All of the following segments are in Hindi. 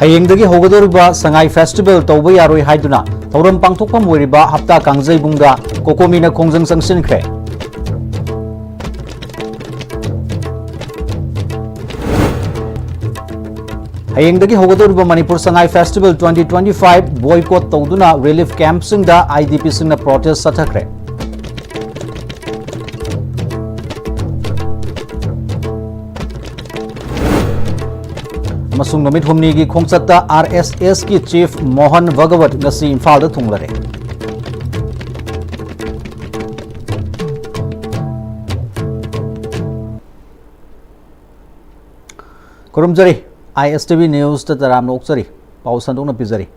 Hayengdagi hogadoriba Sangai Festival tawba yaroi haiduna thauram pangthokpam oiriba hapta kangjaibungda kokomina khongjang sangsinkhre. Hayengdagi hogadoriba Manipur Sangai Festival 2025 boycott tawduna relief camp singda IDP singna protest sathakre. Masung namit humni gi khongchatta RSS ki chief Mohan Bhagawat ngasi Imphal da thunglare. Kurumjari ISTV news ta taram noksari pausan dongna pizari.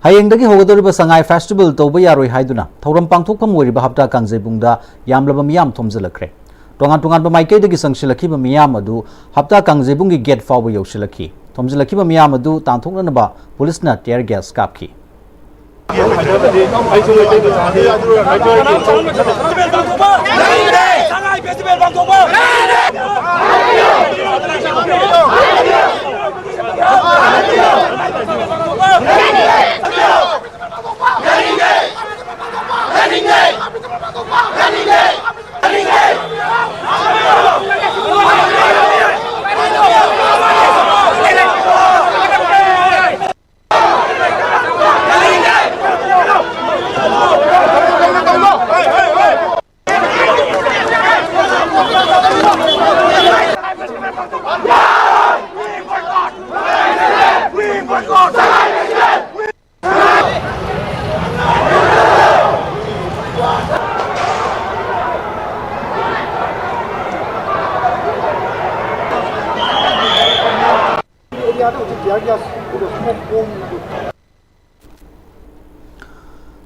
Hayengdagi hogadoriba Sangai Festival tawba yaroi haiduna thauram pangthokpham oiriba hapta kangjaibungda yamlaba miyam thomjalakre. Tongan maikei sangsilakhiba miyam adu hapta kangjaibungi gate fawba yausilakhi. Thomjilakhiba miyam adu tanthoknanaba police na tear gas kapki.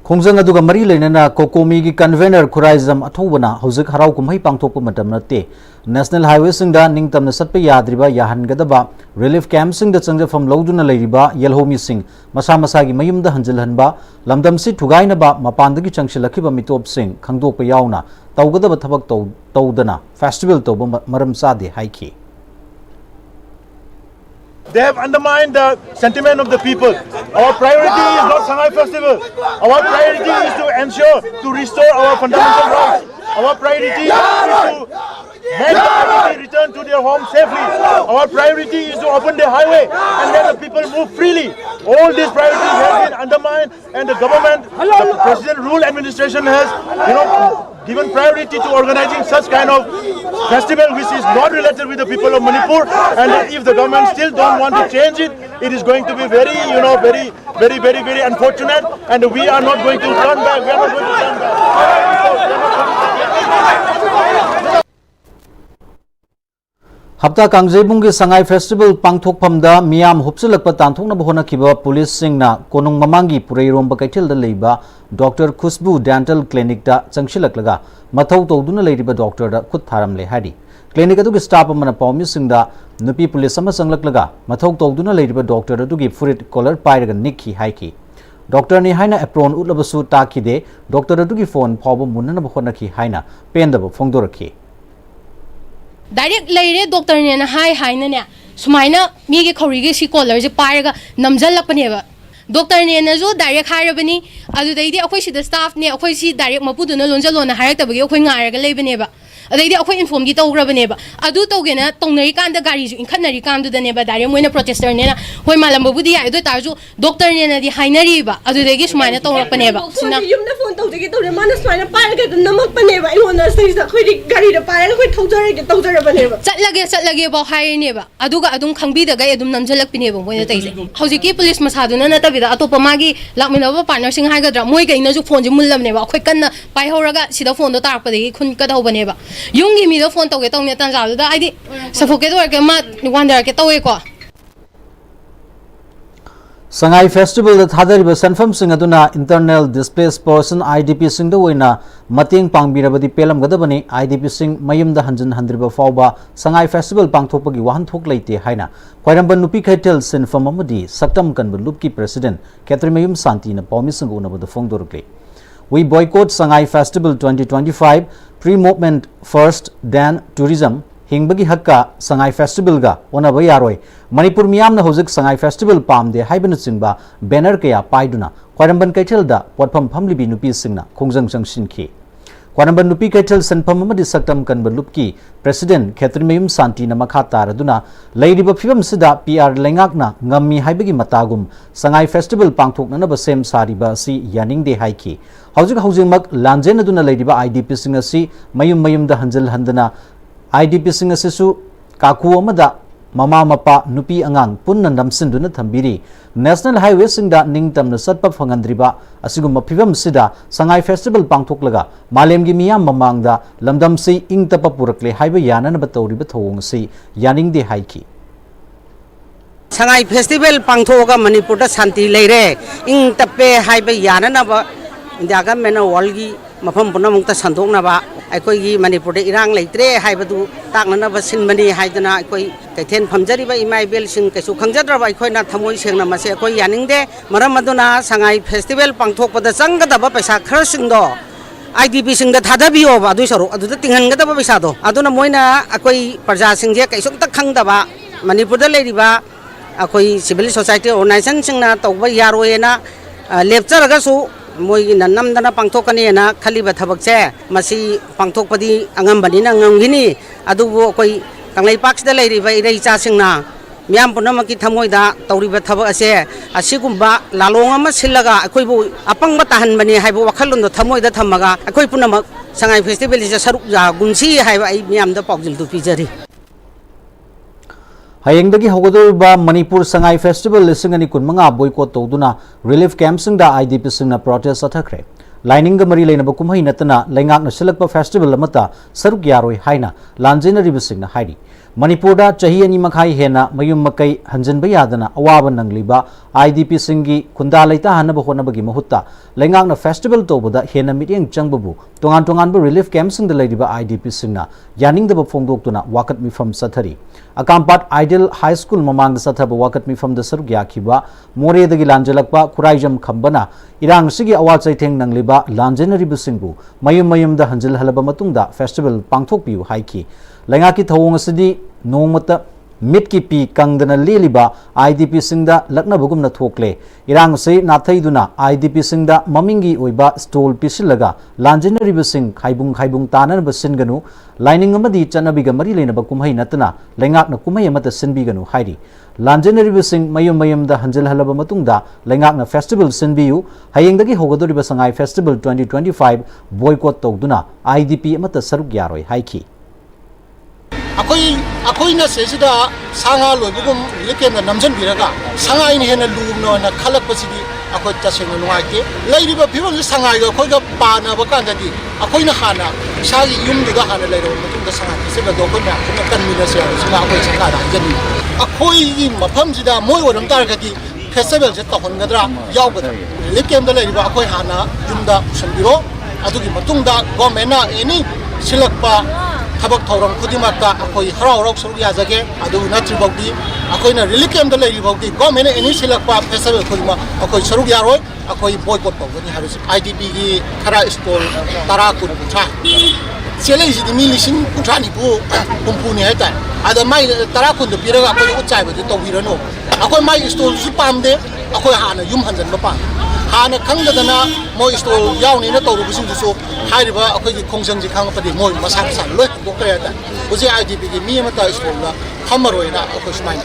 Khongjang aduga mari leinana kokomi gi convener khuraizam athobana hojik harau kumhai pangthokpa matam nate national highway singda ningtamna satpa yadriba yahangadaba relief camp singda changjafam loduna leiriba yelhomi sing masa gi mayumda hanjilhanba lamdamsi thugainaba mapandagi changsilakhiba mitop sing khangdokpa yauna tawgadaba thabak tawdana festival tawba maram sade haiki. They have undermined the sentiment of the people. Our priority is not Sangai Festival. Our priority is to ensure, to restore our fundamental rights. Our priority is to make the IDP return to their home safely. Our priority is to open the highway and let the people move freely. All these priorities have been undermined, and the government, the President Rule Administration has, given priority to organizing such kind of festival which is not related with the people of Manipur. And if the government still don't want to change it, it is going to be very, very unfortunate. And we are not going to turn back. We are not going to turn back. Hapta Kangjaibungi Sangai Festival pangthokphamda miyam hupsilakpa tanthoknaba honakhiba police singna konung mamangi pureiromba kaithilda leiba Dr. Khushbu Dental Clinic da changsilaklaga mathau tawduna leiriba doctor da khut tharamle hadi clinic adugi staff amana pawmi singda nupi police ama sanglaklaga mathau tawduna leiriba doctor adugi furit collar pairaga nikhi haiki doctor ni haina apron utlabasu takhide doctor adugi phone phawba munanaba honakhi haina pendaba phongdorakhi. Direct layer doctor ne na hai na ne sumaina mi ge khori ge si collar je pairaga namjal lakpaneba doctor ne na jo direct hairabani adu dai di akhoi si da staff ne akhoi si direct mapudu na lonjalo na hairak tabagi akhoi ngairaga leibaneba adai akhoi inform gi tawgrabaneba adu tawgena tongnari kan da gari ju inkhanari kan du da neba direct moina protester ne na hoi malamba budi ya do tarju doctor ne na di hainari ba adu dai gi sumaina tawrakpaneba sina yumna phone tawjege tawre mana sumaina pairaga da namakpaneba ingona stage da khoi gari da pairaga khoi thawjarage tawjarabaneba chatlage ba hairneba aduga adum khangbi da gai adum namjalakpineba moina taise hojiki police masaduna na tabida atopa magi lakminaba partner sing haigadra moi gaina ju phone ji mullamneba akhoi kanna pai horaga sida phone do tarakpadagi khun ka dawbaneba yungi mi do phone tawge tawne tanjadu da aidi suffocate work ma wonder ke tawe ko. Sangai Festival da thadariba sanfam sing aduna internal displaced person IDP sing da oina mating pangbirabadi pelam gadabani IDP sing mayumda hanjan handriba fawba Sangai Festival pangthokpagi wahanthok leite haina khwairamba nupi khaitel sinfam amadi saktam kanba lupki president Ketrimayum Santi na pawmi sing unabada phongdorukle. We boycott Sangai Festival 2025 pre-movement first, then tourism, हिंबगी hakka Sangai festival गा ओनब यारोय मणिपुर मियाम न होजिक संगाई फेस्टिवल पामदे हाइबन चिंबा बैनर कया पाइदुना क्वारंबन कैथलदा पोटफम फमलिबी नुपी सिंगना खोंजंग जंगसिनखी क्वारंबन नुपी कैथल सनफम अमदि सक्तम कनब लुपकी प्रेसिडेंट खेत्रिमयुम शांति न मखा तारदुना लैरिब फिवम सिदा पीआर लेंगाकना ngami हाइबगी मतागुम संगाई फेस्टिवल पांगथोकनब सेम सारिबा सी यानिंगदे हाइकी हौजिक हौजिमक लांजेनदुना लैरिबा आईडीपी सिंग असि मयुम मयुमदा हंजल हंदना आईडीपी सिंग असिसु काकू अमदा ममा मपा नुपी अंगांग पुन्ना नमसिंदुना थंबिरी नेशनल हाईवे सिंगदा निंगतमना सत्पा फंगंद्रिबा असिगुम फिवम सिदा संगाई फेस्टिवल पांगथोकलगा मालेमगी मियाम ममांगदा लमदमसि इंगतप पुरकले हाइबा याननब तौरिबा थौंगसि यानिंगदे हाइकी संगाई फेस्टिवल पांगथोगा मणिपुर शांति लेरे इंगतपे हाइबा याननब इंडिया गवर्नमेंट वर्ल्ड मफम पुनमुक्त संदोकनबा अखोई मणिपुर इरांग लेत्रे हाइबदु ताकननब सिनबनी हाइदना अखोई कैथेन फमजरिबा इमाइबेल सिंग कैसु खंगजद्रबा अखोइना थमोइ सेंगना मसे अखोई यानिंगदे मरम अदुना संगाई फेस्टिवल पांगथोकपदा चंगदबा पैसा खर सिंगदो आईडीपी सिंगदा थादबियोबा अदु सरो अदुदा तिंगनगदबा पैसादो अदुना मोइना अखोई प्रजा सिंगजे कैसुमता खंगदबा मणिपुरदा लेरिबा अखोई सिविल सोसाइटी ऑर्गेनाइजेशन सिंगना तौबा यारोयना लेपचरगसु मोई नमदना पांगथोकनेना खलिब थबकसे मसी पांगथोकपदी अंगमबनिना अंगमगिनी अदुबो कोई कंगलैपाक्सदा लेरिबा इरैचा सिंगना मियाम पुनमकी थमोइदा तौरिबा थबक असे असिगुम्बा लालोंग अमा सिल्लगा अखोइबु अपंगबा ताहनबनी हाइबो वखलुंदो थमोइदा थमगा अखोइ पुनमक संगाई फेस्टिवल इज सरुक जा गुमसी हाइबा आई मियामदा पाउजिलदु पिजरी हयेंगदगी होगदोरबा मणिपुर संगाई फेस्टिवल लिसिंगनी कुनमंगा बॉयकॉट तौदुना रिलीफ कैंप सिंगदा आईडीपी सिंगना प्रोटेस्ट अथखरे लाइनिंग मरी लेनब कुमहै नतना लेंगाकना सिलकपा फेस्टिवल अमता सरुक यारोय हाइना लांजेनरिब सिंगना हाइरी मणिपुरदा चही अनि मखाई हेना मयुम मकै हंजनबा यादना अवाब नंगलिबा आईडीपी सिंगी खुंदा लैता हनब होनबगी महुत्ता लेंगाकना फेस्टिवल तौबदा हेना मिटिंग चंगबबु तोंगान तोंगानबा रिलीफ कैंप सिंगदा लैरिबा आईडीपी सिंगना यानिंगदब फोंदोक्तुना वाकत मिफम सथरी अकामपाट आइडियल हाई स्कूल ममांग सथब वाकत मिफम द सरुक याखिबा मोरेदगी लांजलकपा खुराइजम खंबना इरांग सिगी अवा चैथेंग नंगलिबा लांजेनरिब सिंगबु मयुम मयुमदा हंजल हलबा मतुंगदा फेस्टिवल पांगथोकपियु हाइकी लैंगाकी थौंग असदी नोंगमत मिट की पी कंगदना लेलिबा आईडीपी सिंगदा लक्नबगुमना थोकले इरांग से नाथैदुना आईडीपी सिंगदा ममिंगी ओइबा स्टॉल पिसिलगा लांजेनरिब सिंग खाइबुंग खाइबुंग ताननब सिनगनु लाइनिंग अमदी चनबिगा मरी लेनब कुमहै नतना लैंगाकना कुमहै अमता सिनबिगनु हाइरी लांजेनरिब सिंग मयुम मयुमदा हंजल हलबा मतुंगदा लैंगाकना फेस्टिवल सिनबियु हयेंगदगी होगदोरिबा संगाई फेस्टिवल 2025 बॉयकॉट तौदुना आईडीपी अमता सरुक यारोय हाइकी अखोइना सेसिदा सांगा लोइबुगुम लिकेन नमजन बिरगा सांगाइन हेना लुमनो खलकपसिदी अखोइ तसेंग नुवाइते लैरिबा फिवम सांगाइगा अखोइगा पानाबा कांददी अखोइना हाना इसागी युमदिगा हाना लैरो मतुंदा सांगा सेबा दोखोना कुना कन्मिनस या सांगा अखोइ सांगा जनी अखोइगी मफमजिदा मोय ओरम तारगदी फेस्टिवल जे तहनगदरा यावगदा लिकेमदा लैरिबा अखोइ हाना युमदा संबिरो अदुगी मतुंदा गवर्नमेंटना एनी सिलकपा थबक थौरम खुदिमक्ता अखोइ हराव हराव सरुक याजगे अदु नत्रिबौदी अखोइना रिलीफ कैंप लैरिबौदी गवर्नमेंट एनी सिलकपा फेस्टिवल खुदिमा अखोइ सरुक यारोय अखोइ बॉयकॉट तौगनी हाबिस आईडीपी की खरा स्टॉल तरा कुन कुठा सेलेजिदी मी लिसिंग कुठा निपु कुंपुनी हैता अद माइ तरा कुन पिरगा अखोइ उचाइबदि तौबिरनो अखोइ माइ स्टॉल सु पामदे अखोइ हाना युम हंजन बपा हाना खंगदना मोय स्टॉल यावनीना तौरुबसिंगसु हाइरिबा अखोइ खोंजंजि खांगपदि मोय मसा मसा लोय डॉक्टरयादा उजे आईडीपी की मी मता स्टॉलला हमरोइना अखोइ स्माइन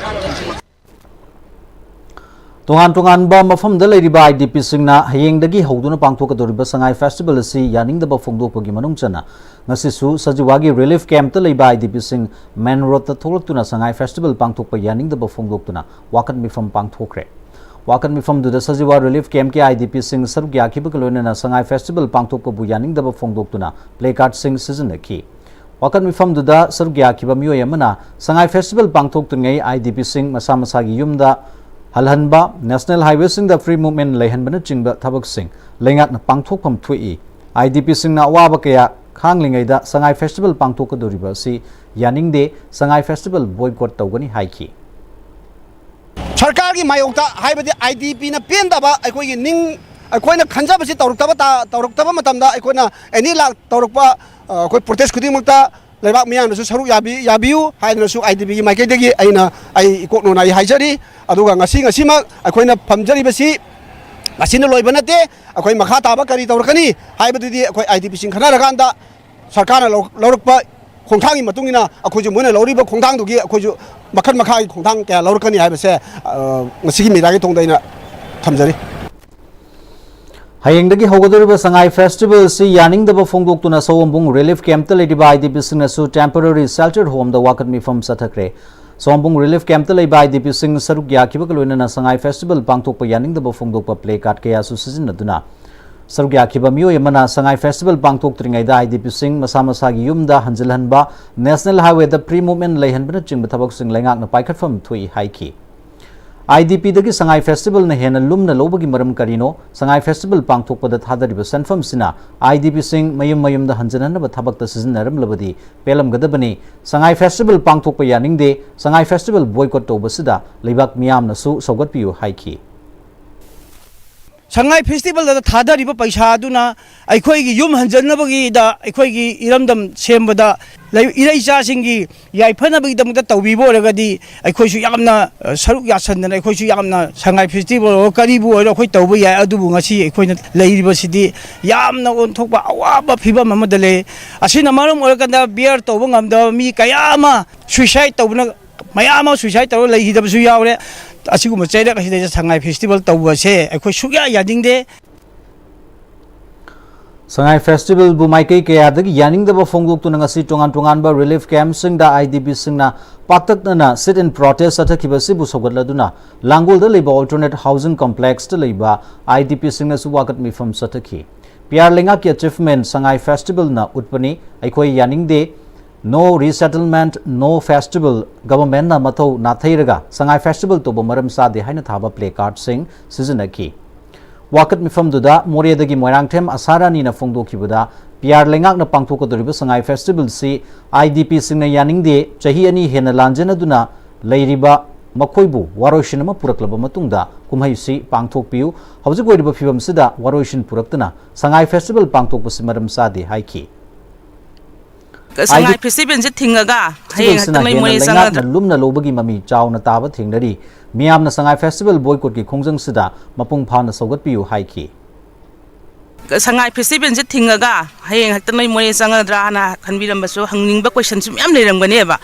तोंगान तोंगानबा मफमदा लैरिबा आईडीपी सिंगना हयेंगदगी हौदुना पांगथोकदोरिबा संगाई फेस्टिवल असि यानिंगदबा फोंदोकपगी मनुंगचना ngasisu sajiwagi relief camp ta leiba IDP sing main road ta tholaktuna sangai festival pangthokpa yaningdaba phongdoktuna wakat mifam pangthokre wakat mifam du da sajiwa relief camp ke IDP sing saruk yakhiba kalona sangai festival pangthokpa bu yaningdaba phongdoktuna placard sing season ki wakat mifam du da saruk yakhiba miyo yamana sangai festival pangthoktungai IDP sing masa masa gi yumda halhanba national highway sing da free movement leihanbana chingba thabak sing lengak na pangthokpam thui IDP sing na awaba kaya खांगलिंगैदा संगाई फेस्टिवल पांगथोकदोरिबा सि यानिंगदे संगाई फेस्टिवल बॉयकॉट तौगनी हाइकी सरकार की मायोक्ता हाइबदि आईडीपी ना पेंदबा अखोई निंग अखोइना खंजाबसि तौरक्तबा मतमदा अखोइना एनी लाख तौरक्पा अखोइ प्रोटेस्ट खुदिमक्ता लेबाक मियानसु सरुक याबियु हाइनसु आईडीपी की माइकेदगी आइना आई कोकनोनाई हाइजरी अदुगा ngasimak अखोइना फमजरिबसी असिन लोइब नते अखोइ मखा ताबा करी तौरकनी हाइबदुदी अखोइ आईडीपी सिंह खनारकांदा सरकारना लौरकपा खोंथांगी मतुंगिना अखोजु मोना लौरिबा खोंथांदुगी अखोजु मखन मखागी खोंथांग क्या लौरकनी हाइबसे ngasiगी मिदागी तोंदैना थमजरी Hayengdagi hogadoriba sangai festival si yaningdaba phongdoktuna sombung relief camp ta leiba IDP sing na su temporary sheltered home da wakat mi from sathakre sombung relief camp ta leiba IDP sing saruk yakhiba kaloina na sangai festival pangthokpa yaningdaba phongdokpa play card kaya su sizinaduna saruk yakhiba miyo yamana sangai festival pangthoktriŋai da IDP sing masa masa gi yumda hanjilhanba national highway da pre movement leihanbana chingba thabak sing leingak na paikhatfam thui haiki IDP dagi sangai festival na hena lumna lobagi maram karino sangai festival pangthokpada thadariba sanfam sina IDP sing mayum da hanjanana ba thabak ta sizinaram labadi pelam gadabani sangai festival pangthokpa yaningde sangai festival boycott tobasida leibak miyam na su sogatpiu haiki Sangai festival da thadariba paisa aduna aikhoigi yum hanjanabagi da aikhoigi iramdam sembada irai cha singi yaiphanabagi damda tawbibo ragadi aikhoisu yamna saruk yasanna aikhoisu yamna sangai festival karibu oro khoi tawba ya adubu ngasi aikhoina leiriba sidi yamna onthokba awaba phibam amadale asina marum oraganda bear tawba ngamda mi kayama suicide tawbna mayama suicide taw leihidabsu yawre asigu macai kasi de sangai festival tawba se aikoi sugya yadingde sangai festival bu maikai ke adagi yaningdaba phongdoktuna ngasi tongan ba relief camp sing da IDP sing na patakna sit in protest athakiba sibu sogatladuna langol da leiba alternate housing complex ta leiba IDP sing na su wakat mi from sathaki PR lenga ki achievement sangai festival na utpani aikoi yaningde no resettlement no festival government na mathau na thairaga sangai festival to maram sa de haina thaba play card sing sizinaki wakat mifam duda moredagi moirangthem asarani na phongdokibuda PR lengak na pangthokadoriba sangai festival si IDP sing na yaningde chahi ani hena lanjena duna leiriba makoibu waroishin ma puraklaba matungda kumhai si pangthokpiu hauji goiriba phibam sida waroishin puraktana sangai festival pangthokpa simaram sa de haiki sangai festival je thingaga hayeng hatamai moi sanga lumna lobagi mami chawna taba thingnari miyamna sangai festival boycott ki khongjang sida mapung phana sogatpiu haiki sangai festival je thingaga hayeng hatamai moi sanga drana khanbiram basu hangningba question sum yam leirangane ba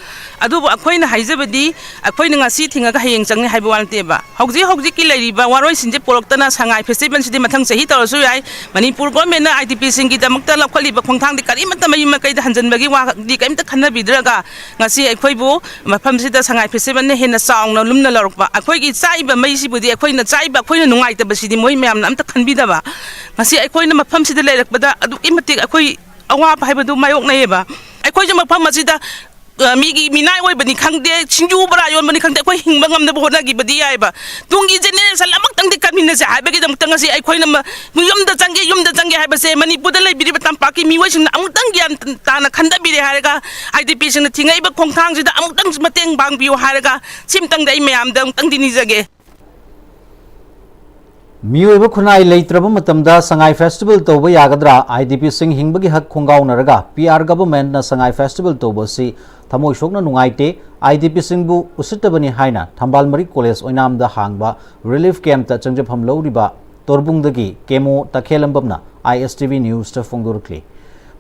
adubu akhoina haijabadi akhoina ngasi thingaga hayeng changni haiba walte ba hauji ki leiriba waroi sinje poroktana sangai festival sidi mathang sahi tarasu yai manipur government na IDP singi damakta lakhaliba khongthang de karimata mayima kaida hanjanbagi wa di kaimta khanna bidraga ngasi akhoibu mafam sida sangai festival ne hena saungna lumna larokba akhoigi chaiba maisi budi akhoina chaiba akhoina nungaita basidi moi mayam amta khanbida ba ngasi akhoina mafam sida leirakbada adu imati akoi awa haibadu mayok naiba akoi je mafam sida migi minai oi bani khangde sinju bara yon bani khangde akoi hingba ngamna bona gi badi aiba tungi generation lamak tang de kamina se haiba gi dam tang si akoi na yumda change haiba se manipur da lai biri batam paki mi wai sing amuk tang gyan ta na khanda biri haraga IDP sing na thingai ba khongthang sida amuk tang mateng bang biu haraga sim tang dai mayam dang tang dini jage मियोइब खुनाई लेत्रब मतमदा संगाई फेस्टिवल तोब यागद्रा IDP सिंह हिंगबगी हक खोंगाउनरगा PR गवर्नमेंट ना संगाई फेस्टिवल तोबसी थमोय सोकना नुंगाइते IDP सिंहबु उसितबनी हाइना थंबालमरी कॉलेज ओइनामदा हांगबा रिलीफ कैंप ता चंगजफम लौरिबा तोरबुंगदगी केमो तखेलंबमना ISTV न्यूज ता फोंगदोरक्ली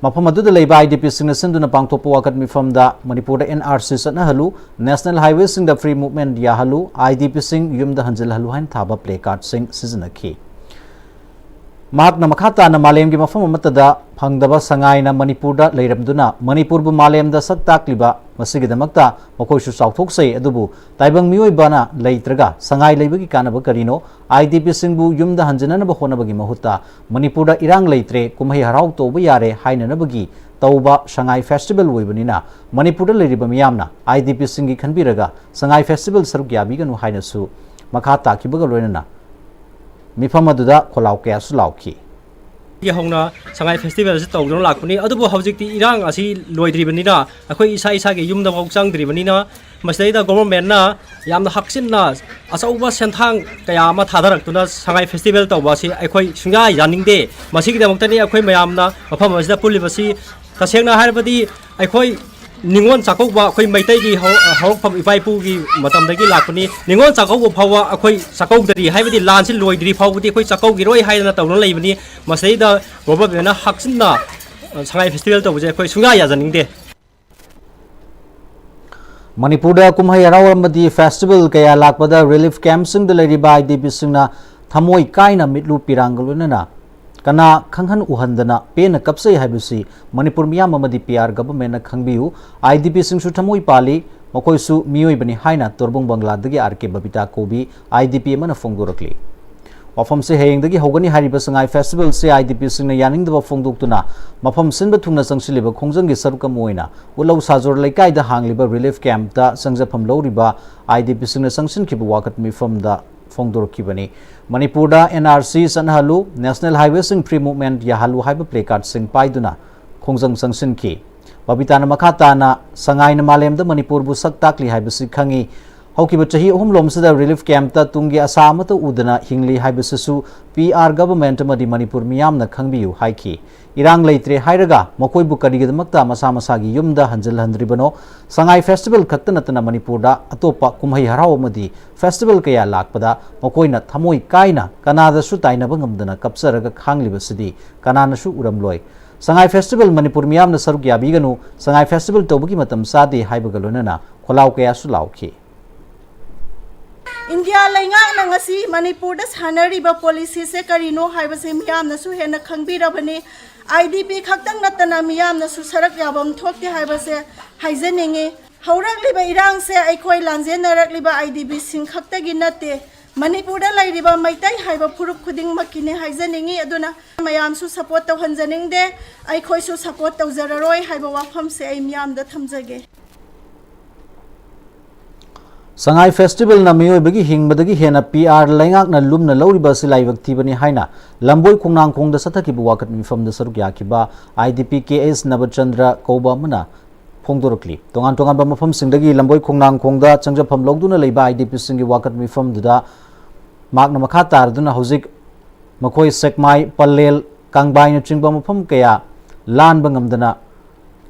मफम अदुदा लेबा IDP सिंह सिंदुना पांगथोप वाकत मिफमदा मणिपुर NRC सना हलु नेशनल हाईवे सिंह दा फ्री मूवमेंट या हलु IDP सिंह युमदा हंजल हलु हाइन थाबा प्ले कार्ड सिंह सिजनखी माकना मखाता ना मालेम की मफम मतदा फंगदबा संगाइना मणिपुर दा लेरमदुना मणिपुर बु मालेम दा सक ताकलिबा मसिगिदमक्ता मकोइसु साउथोकसै अदुबु ताइबंग मियोइबाना लेत्रगा संगाइ लेबगी कानबा करिनो IDP सिंह बु युमदा हंजननबा होनबगी महुत्ता मणिपुर दा इरांग लेत्रे कुमहै हराउ तोबा यारे हाइननबगी तौबा संगाइ फेस्टिवल ओइबनिना मणिपुर दा लेरिबा मियामना IDP सिंह की खनबिरगा संगाइ फेस्टिवल सरुक याबिगनु हाइनसु मखा ताकिबगा लोइनना मिफम अदुदा खोलाव कयासु लाउखी होना संगाई फेस्टिवल से तौदन लापनी अदुबु हौजिकती इरांग असि लोइद्रिबनिना अखोइ इसा इसा के युमदा फाउ चांगद्रिबनिना मसदैदा गवर्नमेंट ना यामना हक्सिनना अचौबा सेंथांग कया मा थादरक्तुना संगाई फेस्टिवल तौबासी अखोइ सुंगा यानिंगदे मसिगिदमक्तनी अखोइ मयामना मफम असदा पुलिबसी तसेंगना हारबदी अखोइ निंगोन चाकौबा अखोई मैतै की हौरफम इपाइपू की मतमदगी लाखनी निंगोन चाकौबा फावा अखोई चाकौदरी हाइबदी लानसि लोइदरी फावबदी अखोई चाकौगिरोय हाइदना तौना लेबनी मसैदा गवर्नमेंट हक्सिना संगाई फेस्टिवल तौबजे अखोई सुंगा याजनिंगदे मणिपुर कुम्हई हरावरमदी फेस्टिवल कया लापदा रिलीफ कैंप सिंग लेरिबा आईडीपी सिंगना थमोई काइना मिटलु पिरांगलुनना कना खंगहन उहंदना पेन कपसै हाइबसी मणिपुर मियाम अमदी पीआर गवर्नमेंट खंगबियु आईडीपी सिंगसु थमोई पाली मकोइसु मियोइबनी हाइना तोरबुंग बंगलादगी आरके बबिता कोबी आईडीपी मन फोंगदोरकली वाफम से हेयंगदगी होगनी हारिबा संगाई फेस्टिवल से आईडीपी सिंगना यानिंगदबा फोंगदोक्तुना मफम सिनबा थुंगना संगसिलिबा खोंजंगी सरुकम ओइना उलौ साजोर लैकाइदा हांगलिबा रिलीफ कैंपता संगजफम लौरिबा आईडीपी सिंगना संगसिनखिबा वाकत मिफमदा फोंगदोरखिबनी मणिपुरदा एनआरसी सनहलु नेशनल हाईवे सिंग फ्री मूवमेंट याहलु हाइबा प्लेकार्ड सिंग पाइदुना खोंजंग संगसिनखि बबिताना मखाताना संगाइना मालेमदा मणिपुरबु सक्ताकली हाइबसि खंगी हौकिबा चही अहुम लोमसदा रिलीफ कैंपता तुंगी आसा अमत उदना हिंगली हाइबससु पीआर गवर्नमेंट मदी मणिपुर मियामना खंगबियु हाइखि इरांग लेत्रे हाइरगा मकोइबु करिगदमक्ता मसा मसागी युमदा हंजल हंद्रिबनो संगाई फेस्टिवल खत्त नतना मणिपुरदा अतोपा कुम्हई हराव मदी फेस्टिवल कया लाकपदा मकोइना थमोई काइना कनादसु ताइनबा ngमदना कपसरगा खांगलिबसदी कनानसु उरमलोय संगाई फेस्टिवल मणिपुर मियामना सरुक याबिगनु संगाई फेस्टिवल तौबगी मतम सादे हाइबगा लोनना खोलाव कयासु लावखि इंडिया लैंगांगना ngasi मणिपुर दा सानरिबा पॉलिसी से करिनो हाइबसे मियामनसु हेना खंगबिरबने आईडीपी खक्तंग नतना मियामनसु सरक याबम थोकते हाइबसे हाइजनिंगे हौरकलिबा इरांग से अखोई लांजेनरकलिबा आईडीपी सिंग खक्तगी नते मणिपुर दा लैरिबा मैतै हाइबा फुरुप खुदिंग मकिने हाइजनिंगे अदुना मयामसु सपोर्ट तौहनजनिंगदे अखोइसु सपोर्ट तौजररोय हाइबा वाफम से आई मियामदा थमजगे संगाई फेस्टिवल ना मियोइबगी हिंगबदगी हेना पीआर लैंगाकना लुमना लौरिबा सिलाइबक थिबनी हाइना लंबोई खोंगनांग खोंगदा सथकिबु वाकत मिफमदा सरुक याखिबा आईडीपी केएस नवचंद्र कौबा मना फोंगदोरकली तोंगान तोंगान बा मफम सिंगदगी लंबोई खोंगनांग खोंगदा चंगजफम लौदुना लेबा आईडीपी सिंगी वाकत मिफमदुदा मागना मखा तारदुना हौजिक मखोई सेकमाई पल्लेल कांगबाइना चिंगबा मफम कया लानबा ngमदना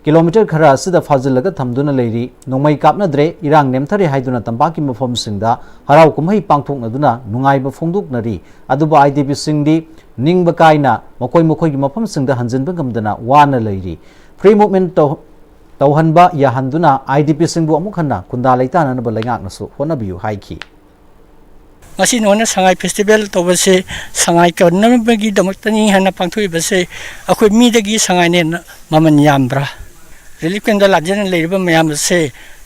किलोमीटर खरा असिदा फाजिलगा थमदुना लेरी नोंमै कापनद्रे इरांग नेमथरे हाइदुना तंबाकी मफम सिंगदा हराव कुमहै पांगथोकनदुना नुंगाइबा फोंदोकनरी अदुबा आईडीपी सिंगदी निंगबा काइना मकोई मखोइगी मफम सिंगदा हंजिनबा ngमदना वाना लेरी फ्री मूवमेंट तौहनबा याहंदुना आईडीपी सिंगबु अमुक हन्ना कुंदा लैताननबा लैंगाकनसु होनबियु हाइखि ngasi nona sangai festival tobase sangai karnamagi damatani hana pangthuibase akoi mi dagi sangai ne maman yambra relief kenda lajen leiba mayam se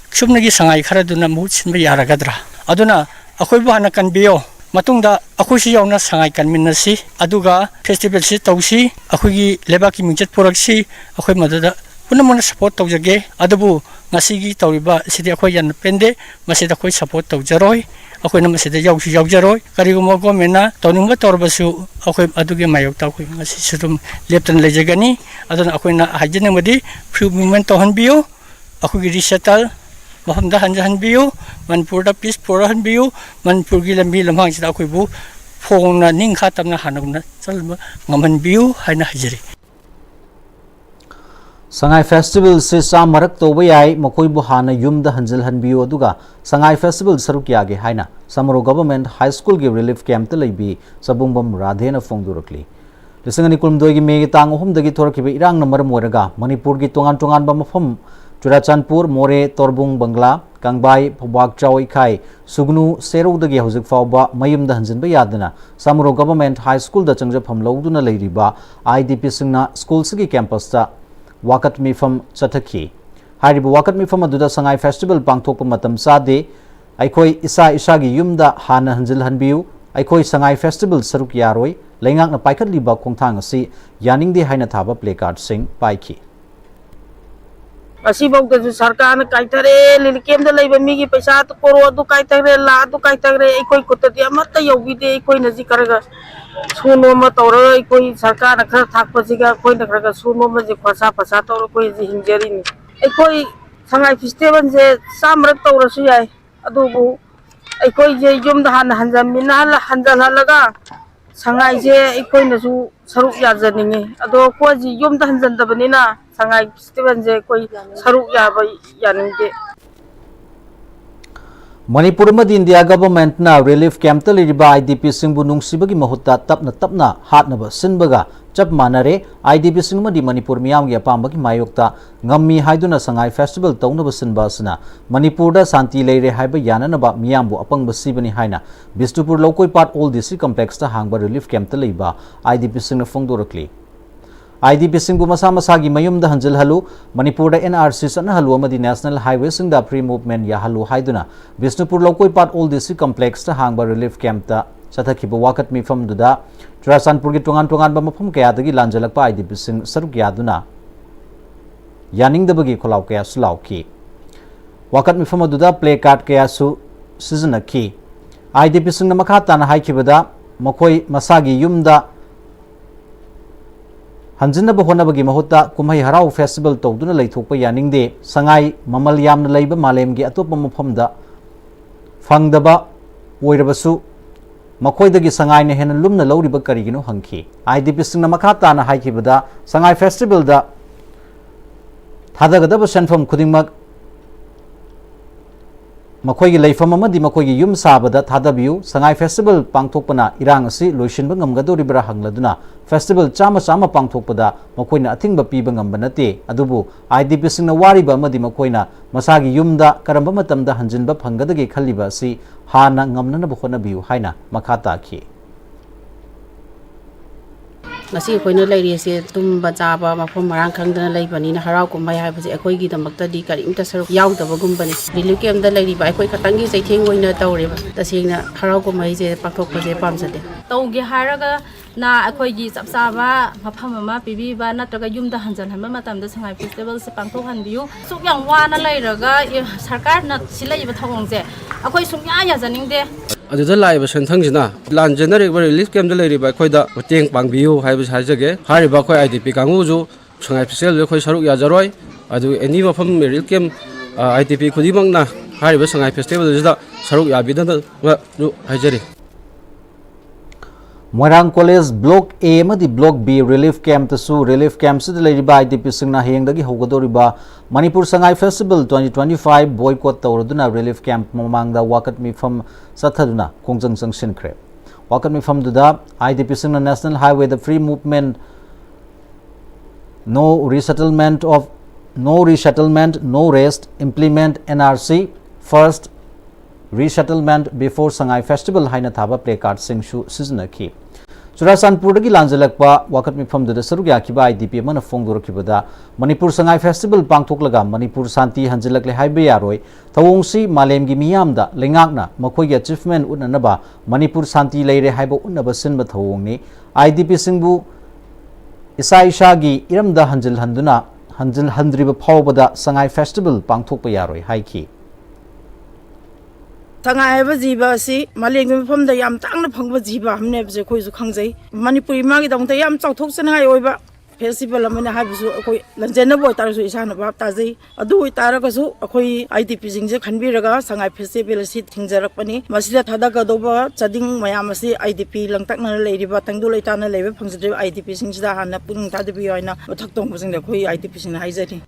sumnagi sangai khara duna mu sinba yaragadra aduna akoi bu hana kanbiyo matungda akoi si yauna sangai kanminasi aduga festival si tausi akoi gi lebaki mingchat poraksi akoi madada punamona support tawjage adabu ngasi gi tawriba sidi akoi yan pende masida akoi support tawjaroi akoi na masida yausi yaujaroi kariguma gomena tawningba torbasu akoi aduge mayok ta akoi ngasi sudum leptan lejagani aduna akoi na hajene madi free movement tohanbiyo akoi gi resettle mahamda hanbiyo manpur da peace porahan biyo manpur gi lambi lamhang sida akoi bu phongna ningkha tamna hanagna chalma ngaman biyo haina hajeri Sangai festival से सामरक तोबा याई मकोइबु हाना युमदा हंजल हनबियो अदुगा संगाई फेस्टिवल सरुक यागे हाइना समरो गवर्नमेंट हाई स्कूल के रिलीफ कैंप त लैबी सबुंगबम राधेना फोंगदुरकली लिसंगनी कुलमदोगी मेगे तांग अहुमदगी थोरखिबे इरांग नंबर मोरगा मणिपुर की तोंगान तोंगान बा मफम चुराचानपुर मोरे तोरबुंग बंगला कांगबाई फबाक चाव इखाई सुगनु सेरोदगी हौजिक फावबा मयुमदा हंजनबा यादना समरो गवर्नमेंट हाई स्कूल द चंगजफम लौदुना लैरिबा आईडीपी सिंगना स्कूल सिगी कैंपस ता वाकत मिफम चथखी हारिबु वाकत मिफम अदुदा संगाई फेस्टिवल पांगथोकप मतम सादे अखोई इसा इसागी युमदा हाना हंजिल हनबियु अखोई संगाई फेस्टिवल सरुक यारोई लैंगाकना पाइखतलिबा खोंथांग असि यानिंगदे हाइना थाबा प्लेकार्ड सिंग पाइखी असीबौदसु सरकारना काइथरे लिलकेमदा लैबा मिगी पैसा तो कोरो दु काइथरे ला दु काइथरे अखोई कुतदि अमत्ता यौबिदे अखोई नजि करगा सुनो म तौर अखोई सरकारना खर थाकपसिगा अखोई नखरगा सुनो म जे खसा फसा तौर अखोई जे हिंजरिनि अखोई संगाई फेस्टिवल जे सामरक तौरसु याय अदुबु अखोई जे युमदा हान हंजमिना हंजल हलगा संगाई जे अखोई नसु सरुक याजनिंगे अदो को जी युमदा हंजनदबनिना संगाई फेस्टिवल जे कोई सरुक याबा यानिंगे मणिपुर में इंडिया गवर्नमेंट ना रिलीफ कैंप तलिबा आईडीपी सिंबु नुंगसिबगी महुत्ता तपना तपना हातनब सिनबगा चप मानरे आईडीपी सिंगमदी मणिपुर मियामगी अपांबगी मायोक्ता ngami haiduna sangai festival तौनब सिनबा असना मणिपुर दा शांति लेरे हाइबा याननबा मियामबु अपंग सिबनी हाइना बिष्णुपुर लोकोई पार्ट ओल डिस्ट्रिक्ट कॉम्प्लेक्स ता हांगबा रिलीफ कैंप तलिबा आईडीपी सिंगना फोंदोरकली आईडीपी सिंगु मसा मसागी मयुम दा हंजल हलु मणिपुर दा एनआरसी सन हलु अमदी नेशनल हाईवे सिंग दा फ्री मूवमेंट या हलु हाइदुना बिष्णुपुर लोकोई पार्ट ओल डिस्ट्रिक्ट कॉम्प्लेक्स ता हांगबा रिलीफ कैंप ता चथखिबा वाकत मिफम दुदा चुराचानपुर की टोंगान टोंगान बा मफम कयादगी लांजलकपा आईडीपी सिंग सरुक यादुना यानिंगदबगी खोलाव कया सुलावकी वाकत मिफम दुदा प्ले कार्ड कया सु सिजनकी आईडीपी सिंग मखा ताना हाइखिबदा मखोई मसागी युमदा हंजिनब होनबगी महुत्ता कुमई हराव फेस्टिवल तौदुना लैथोकपा यानिंगदे संगाई ममल यामना लैबा मालेमगी अतोप मफमदा फंगदबा ओइरबसु मखोइदगी संगाई ने हेन लुमना लौरिबा करिगिनो हंखी आईडीपी सिंगना मखा ताना हाइखिबदा संगाई फेस्टिवल दा थादगदब सेनफम खुदिंगमक मखोइगी लैफम अमदी मखोइगी युम साबदा थादबियु संगाई फेस्टिवल पांगथोकपना इरांग असि लोइसिनबा ngamgadoribra hangladuna festival Chama Chama पांगथोकपदा मखोइना अथिंगबा पीबा ngamba nate adubu IDP सिंगना वारिबा अमदी मखोइना मसागी युमदा Karamba मतमदा हंजिनबा फंगदगे खल्लिबा असि हाना ngamnana होनबियु हाइना मखा ताखि ngasi khoina lairese tumba chaba mafom marang khangdana laibani harau kumbai haibase ekoi gi damakta di karimta saruk yaudaba gumbani relief camp da lairi ba ekoi khatangi saitheng oina tawreba tasengna harau kumbai je pakthok pase pamjade tawge haraga na ekoi gi chapsaba mafam ama pibi ba natraga yumda hanjan hanba matamda sangai festival se pangthok hanbiu suk yang wana lairaga sarkar na silaiba thawongje ekoi sumya ya janingde अदुदा लाइब सेंथंगसिना लान जेनरिक रिलीफ कैंप लेरिबा खोइदा मतेंग पांगबियु हाइबस हाइजगे हारिबा खोइ आईडीपी कांगुजु संगाई फेस्टिवल खोइ सरुक याजरोय अदु एनी मफम रिलीफ कैंप आईडीपी खुदिमंगना हारिबा संगाई फेस्टिवल जिदा सरुक याबिदन जु हाइजरी मोरंग कॉलेज ब्लॉक ए मदी ब्लॉक बी रिलीफ कैंप तसु रिलीफ कैंप से लेरिबा आईडीपी सिंगना हेंगदगी होगदोरिबा मणिपुर संगाई फेस्टिवल 2025 बॉयकॉट तौरदुना रिलीफ कैंप ममांगदा वाकत मिफम सथदुना खोंजंग संगसिनख्रे वाकत मिफम दुदा आईडीपी सिंगना नेशनल हाईवे द free movement no resettlement no rest implement NRC first resettlement before Sangai festival हाइना थाबा प्ले कार्ड सिंगसु सिजनकी चुराचानपुर की लांजलकपा वाकत मिफम दुदा सरुक याखिबा आईडीपी मन फोंगदोरखिबदा मणिपुर संगाई फेस्टिवल पांगथोकलगा मणिपुर शांति हंजिलकले हाइबे यारोय थवोंगसी मालेमगी मियामदा लेंगाकना मखोइगी अचीवमेंट उन्ननबा मणिपुर शांति लेरे हाइबो उन्नबा सिनबा थवोंगनी आईडीपी सिंगबु इसा इसागी इरमदा हंजिल हंद्रिबा फावबदा संगाई फेस्टिवल पांगथोकपा यारोय हाइखी संगाई जीवा से मालेंग मफम दा याम तांगना फंगबा जीवा हमने बजे खोइसु खंगजै मणिपुरी मागी दंगता याम चौथोकसनाय ओइबा फेस्टिवल अमने हाबिसु अखोइ लंजेन बो तारसु इसाना बाप ताजै अदु तारगसु अखोइ आईडीपी जिंगजे खनबिरगा संगाई फेस्टिवल सि थिंगजरकपनि मसिदा थादागदोबा चदिंग मयाम असि आईडीपी लंगतकना लेरिबा तंगदु लेताना लेबे फंगजदे आईडीपी सिंगसिदा हाना पुंग थादबि याइना मथक्तोंग बजिंग अखोइ आईडीपी सिंगना हाइजरि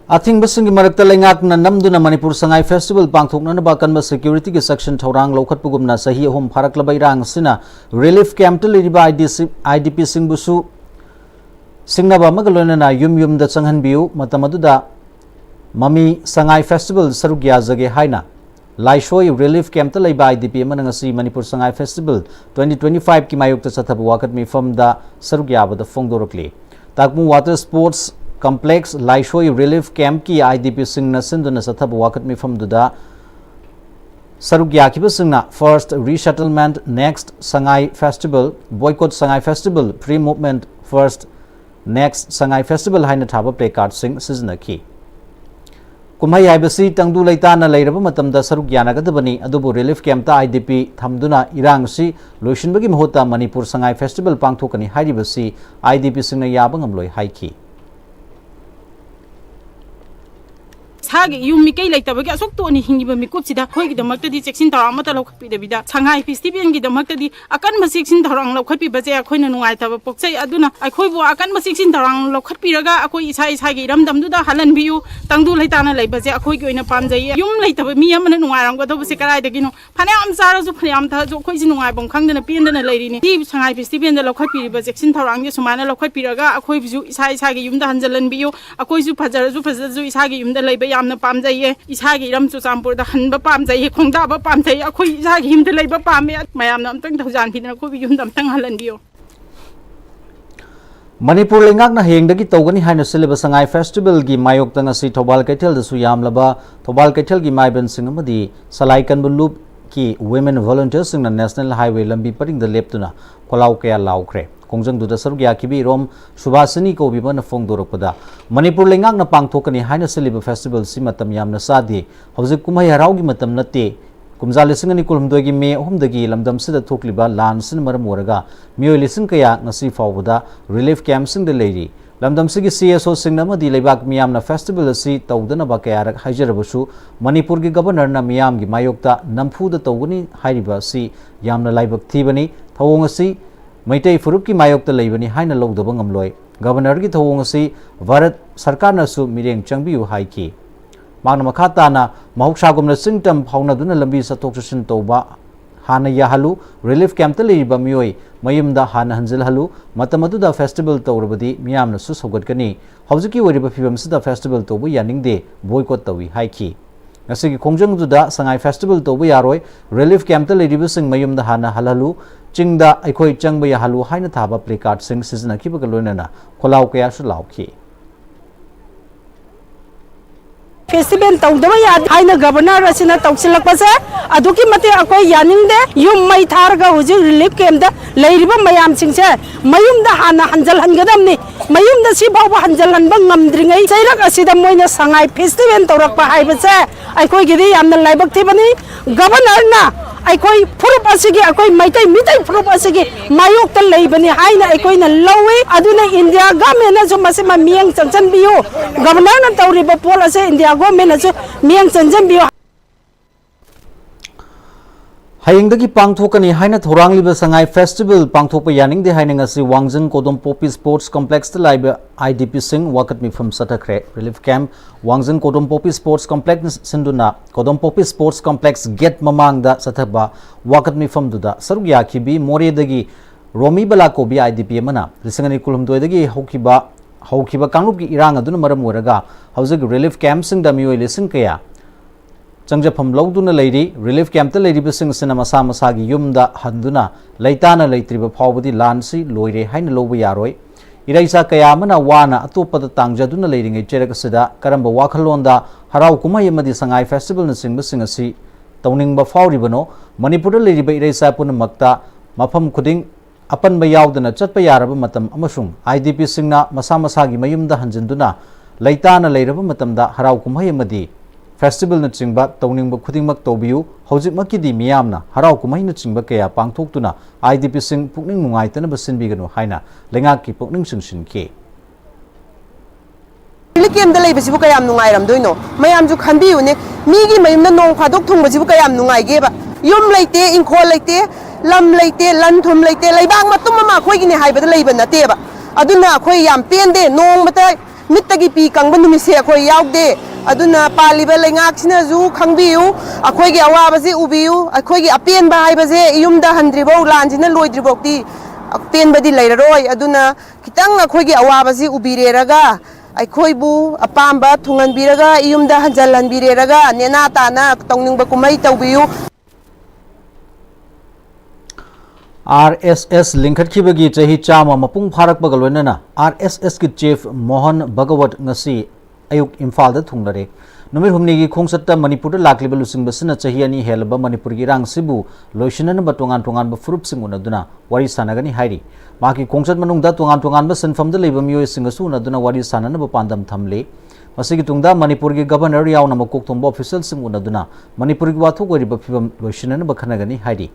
अथिंगबसिंगी मरक्ता लेंगाकना नमदुना मणिपुर संगाई फेस्टिवल पांगथोकननबा कनबा सिक्योरिटी की सेक्शन थौरांग लौखटपुगुमना सही अहोम फारकलबा इरांग सिना रिलीफ कैंप लेरिबा आईडीपी सिंगबुसु सिंगनबा मगलोनना युम दा चंगहनबियु मतमदुदा ममी संगाई फेस्टिवल सरुक याजगे हाइना लाइशोई रिलीफ कैंप लेबा आईडीपी मनंगसी मणिपुर संगाई फेस्टिवल 2025 की मायुक्त सथब वाकत मिफम दा सरुक याबदा फोंगदोरकली ताकमु वाटर स्पोर्ट्स कॉम्प्लेक्स लाइशोई रिलीफ कैंप की आईडीपी सिंगना सिंधुना सथब वाकत मिफम दुदा सरुक याखिबा सिंगना first resettlement next Sangai festival boycott Sangai festival free movement first next Sangai festival हाइना थाबा प्ले कार्ड सिंग सिजनकी कुमई हाइबसी तंगदु लेताना लेरबा मतमदा सरुक यानागदबनी अदुबु रिलीफ कैंप ता आईडीपी थमदुना इरांगसी लोइसिनबगी महुत्ता मणिपुर संगाई फेस्टिवल पांगथोकनी हाइरिबसी आईडीपी सिंगना याबा ngamloi हाइकी इसागे युम मिकै लेतबगे असुक तोनि हिंगिबा मिकुपसिदा खोइगिदमक्तदि चेक्सिन तरांग मता लौखपिदबिदा सांघाई फेस्टिवल गिदमक्तदि अकन मसिक्सिन तरांग लौखपिबजे अखोइना नुंगाइतबा पोक्चै अदुना अखोइबो अकन मसिक्सिन तरांग लौखपिरगा अखोइ इसा इसागे इरमदमदुदा हलनबियु तंगदु लेताना लेबजे अखोइगी ओइना पामजै युम लेतबा मी अमना नुंगाइरमगदबसे कराइदगिनो फनेयाम साराजु फनेयाम थाजु अखोइसि नुंगाइबम खंगदना पेंदना लेरिनि ति सांघाई फेस्टिवल दा लौखपिरिबा चेक्सिन तरांग सुमाना लौखपिरगा अखोइबजु इसा इसागे युमदा हंजलनबियु अखोइसु फजरजु फजरजु इसागे युमदा लेबा यामना पामजै इसागे इरम चुचामपुरदा हनबा पामजै खोंदाबा पामजै अखोइ इसागे युमदा लेबा पामे मयामना अमतंग थौजान फिदना अखोइबि युमदा अमतंग हलनबियु मणिपुर लेंगाकना हेंगदगी तौगनी हाइना सिलेबा संगाई फेस्टिवल की मायोक्तंग असि थौबाल कैथेल दसु यामलबा थौबाल कैथेल की माइबन सिंग अमदी सलाई कनबु लूप की वुमेन वॉलंटियर्स सिंगना नेशनल हाईवे लंबी परिंग द लेप्तुना कोलाव कया लाउख्रे खोंजंग दुदा सरुक याकिबी रोम सुभासिनी को बिबन फोंगदोरकपदा मणिपुर लेंगाकना पांगथोकनी हाइना सिलेबा फेस्टिवल सि मतम यामना सादि हौजिक कुमई हराउगी मतम नते कुमजा लिसिंग अनि कुलमदोगी मे अहुमदगी लमदम सिदा थोकलिबा लान सिन मरम ओरगा मियोय लिसिंग कया ngasi फावबदा रिलीफ कैंप सिंग दे लेरी लमदम सिगी सीएसओ सिंग नमदी लेबाक मियामना फेस्टिवल असि तौदना बा कयारक हाइजरबसु मणिपुर की गवर्नर ना मियाम की मायोक्ता नमफुदा तौगनी हाइरिबा सि यामना लाइबक थीबनी थवोंग असि मैतै फुरुप की मायोक्ता लेबनी हाइना लौदबा ngamloi गवर्नर की थवोंग असि भारत सरकार नसु मिरेंग चंगबियु हाइकी मांगना मखाताना महौसागुमना सिंगतम फाउनादुना लंबी सतोक ससिन तौबा हाना याहलु रिलीफ कैंप त लेरिबा मियोय मयमदा हाना हंजलहलु मतमदुदा फेस्टिवल तौरबदी मियामना सु सौगतकनी हौजिकी ओरिबा फिबमसिदा फेस्टिवल तौबु यानिंगदे बॉयकॉट तौई हाइकी ngasi khongjangduda sangai festival taubu yaroi relief camp ta leiriba sing mayumda hana halhalu chingda aikhoi changba ya halu haina thaba placard sing sizna kibaga loinana kholaw kaya su lauki festival तौदब याद हाइना गवर्नर असिना तौसिलकपसे अदुकी मते अकोय यानिंगदे युम मै थारगा हुजि रिलीफ कैम्प लेरिबा मयाम सिंगसे मयुमदा हाना हंजल हनगदमनी मयुमदा सि बाव हंजल हनबा ngamdringै चैरक असिदा मोइना संगाई फेस्टिवल तौरकपा हाइबसे अकोय गिदि यामना लाइबक थिबनी गवर्नर ना अकोय फुरुप असिगी अकोय मैतै मितै फुरुप असिगी मायोक त लेबनी हाइना अकोय न लौवे अदुना इंडिया गवर्नमेंट जो मसिमा मियंग चंचन बियो गवर्नर न तौरिबा पोल असे इंडिया गवर्नमेंट जो मियंग चंचन बियो हायंगदगी पांगथोकनी हाइना थोरांगलिबा संगाई फेस्टिवल पांगथोकपा यानिंगदे हाइनंगसी वांगजंग कोदम पोपी स्पोर्ट्स कॉम्प्लेक्स त लाइबा आईडीपी सिंग वाकत मिफम सतखरे रिलीफ कैंप वांगजंग कोदम पोपी स्पोर्ट्स कॉम्प्लेक्स सिंदुना कोदम पोपी स्पोर्ट्स कॉम्प्लेक्स गेट ममांगदा सतबा वाकत मिफम दुदा सरुक याखिबी मोरेदगी रोमी बलाकोबी आईडीपी मना रिसंगनी कुलमदोयदगी हौखिबा कांगलुपकी इरांग अदुना मरम ओरगा हौजग रिलीफ कैंप सिंग दमियोय लिसिंग कया चंगजफम लौदुना लेरी रिलीफ कैंप लेरिबसिंग सिना मसा मसागी युमदा हंदुना लैताना लैत्रिबा फावबदी लानसी लोइरे हाइना लौबा यारोय इराइसा कयामना वाना अतोपदा तांगजदुना लेरिंगै चेरकसदा करंबा वाखलोंदा हराव कुमाई अमदी संगाई फेस्टिवल न सिंगबसिंग असि तौनिंगबा फावरिबनो मणिपुर लेरिबा इराइसा पुनमक्ता मफम खुदिंग अपनबा यावदना चटपा यारबा मतम अमसुंग आईडीपी सिंगना मसा मसागी मयुमदा हंजंदुना लैताना लेरबा मतमदा हराव कुमाई अमदी फेस्टिवल न चिंबा तौनिंग खुदिंगमक तौबियु हौजिकमक्कीदि मियामना हराव कुमाई न चिंबा कया पांगथोक्तुना आईडीपी सिंग पुकनिंग नुंगाइतनबा सिनबिगनो हाइना लेंगाकी पुकनिंग सिंसिनके लिकेम द लेबसिबु कयाम नुंगाइरमदोइनो मयामजु खनबियुने मीगी मयुमना नोंग फादोक थुंगबसिबु कयाम नुंगाइगेबा युम लेते इंखोल लेते लम लेते लनथुम लेते लेबांग मतुम मा खोइगिने हाइबदा लेबा नतेबा अदुना खोइ याम पेंदे नोंग मता मित्तगी पी कंगबा नुमिसे खोइ यावदे अदुना पालिबा लेंगाक्सिनाजु खंगबियु अखोइगी अवाबजे उबियु अखोइगी अपेनबा हाइबजे युमदा हंद्रिबौ लानजिना लोइद्रिबौती अपेनबदी लेररोय अदुना खितंग अखोइगी अवाबजे उबिरेरगा अखोइबु अपांबा थुंगनबिरगा युमदा हंजलनबिरेरगा नेना ताना तौनिंगबा कुमै तौबियु RSS लिंखटखिबगी चही चामा मपुंग फारकबगा लोइनना RSS की चीफ मोहन भगवत ngasi अयुक इम्फाल दा थुंगलरे नुमित हुमनी की खोंगसत्ता मणिपुर लाक्लिबा लुसिंगबसिना चही अनि हेलबा मणिपुर की रांगसिबु लोइसिननबा तोंगान तोंगानबा फुरुपसिंग उनदुना वारी सानागनी हाइरी माकी खोंगसत मनुंगदा तोंगान तोंगानबा सिनफमदा लेबा मियोयसिंगसु उनदुना वारी साननबा पांदम थमले मसिगी तुंगदा मणिपुर की गवर्नर यावना मकोक थोंबा ऑफिशियल सिंग उनदुना मणिपुर की वाथोक ओरिबा फिबम लोइसिननबा खनगनी हाइरी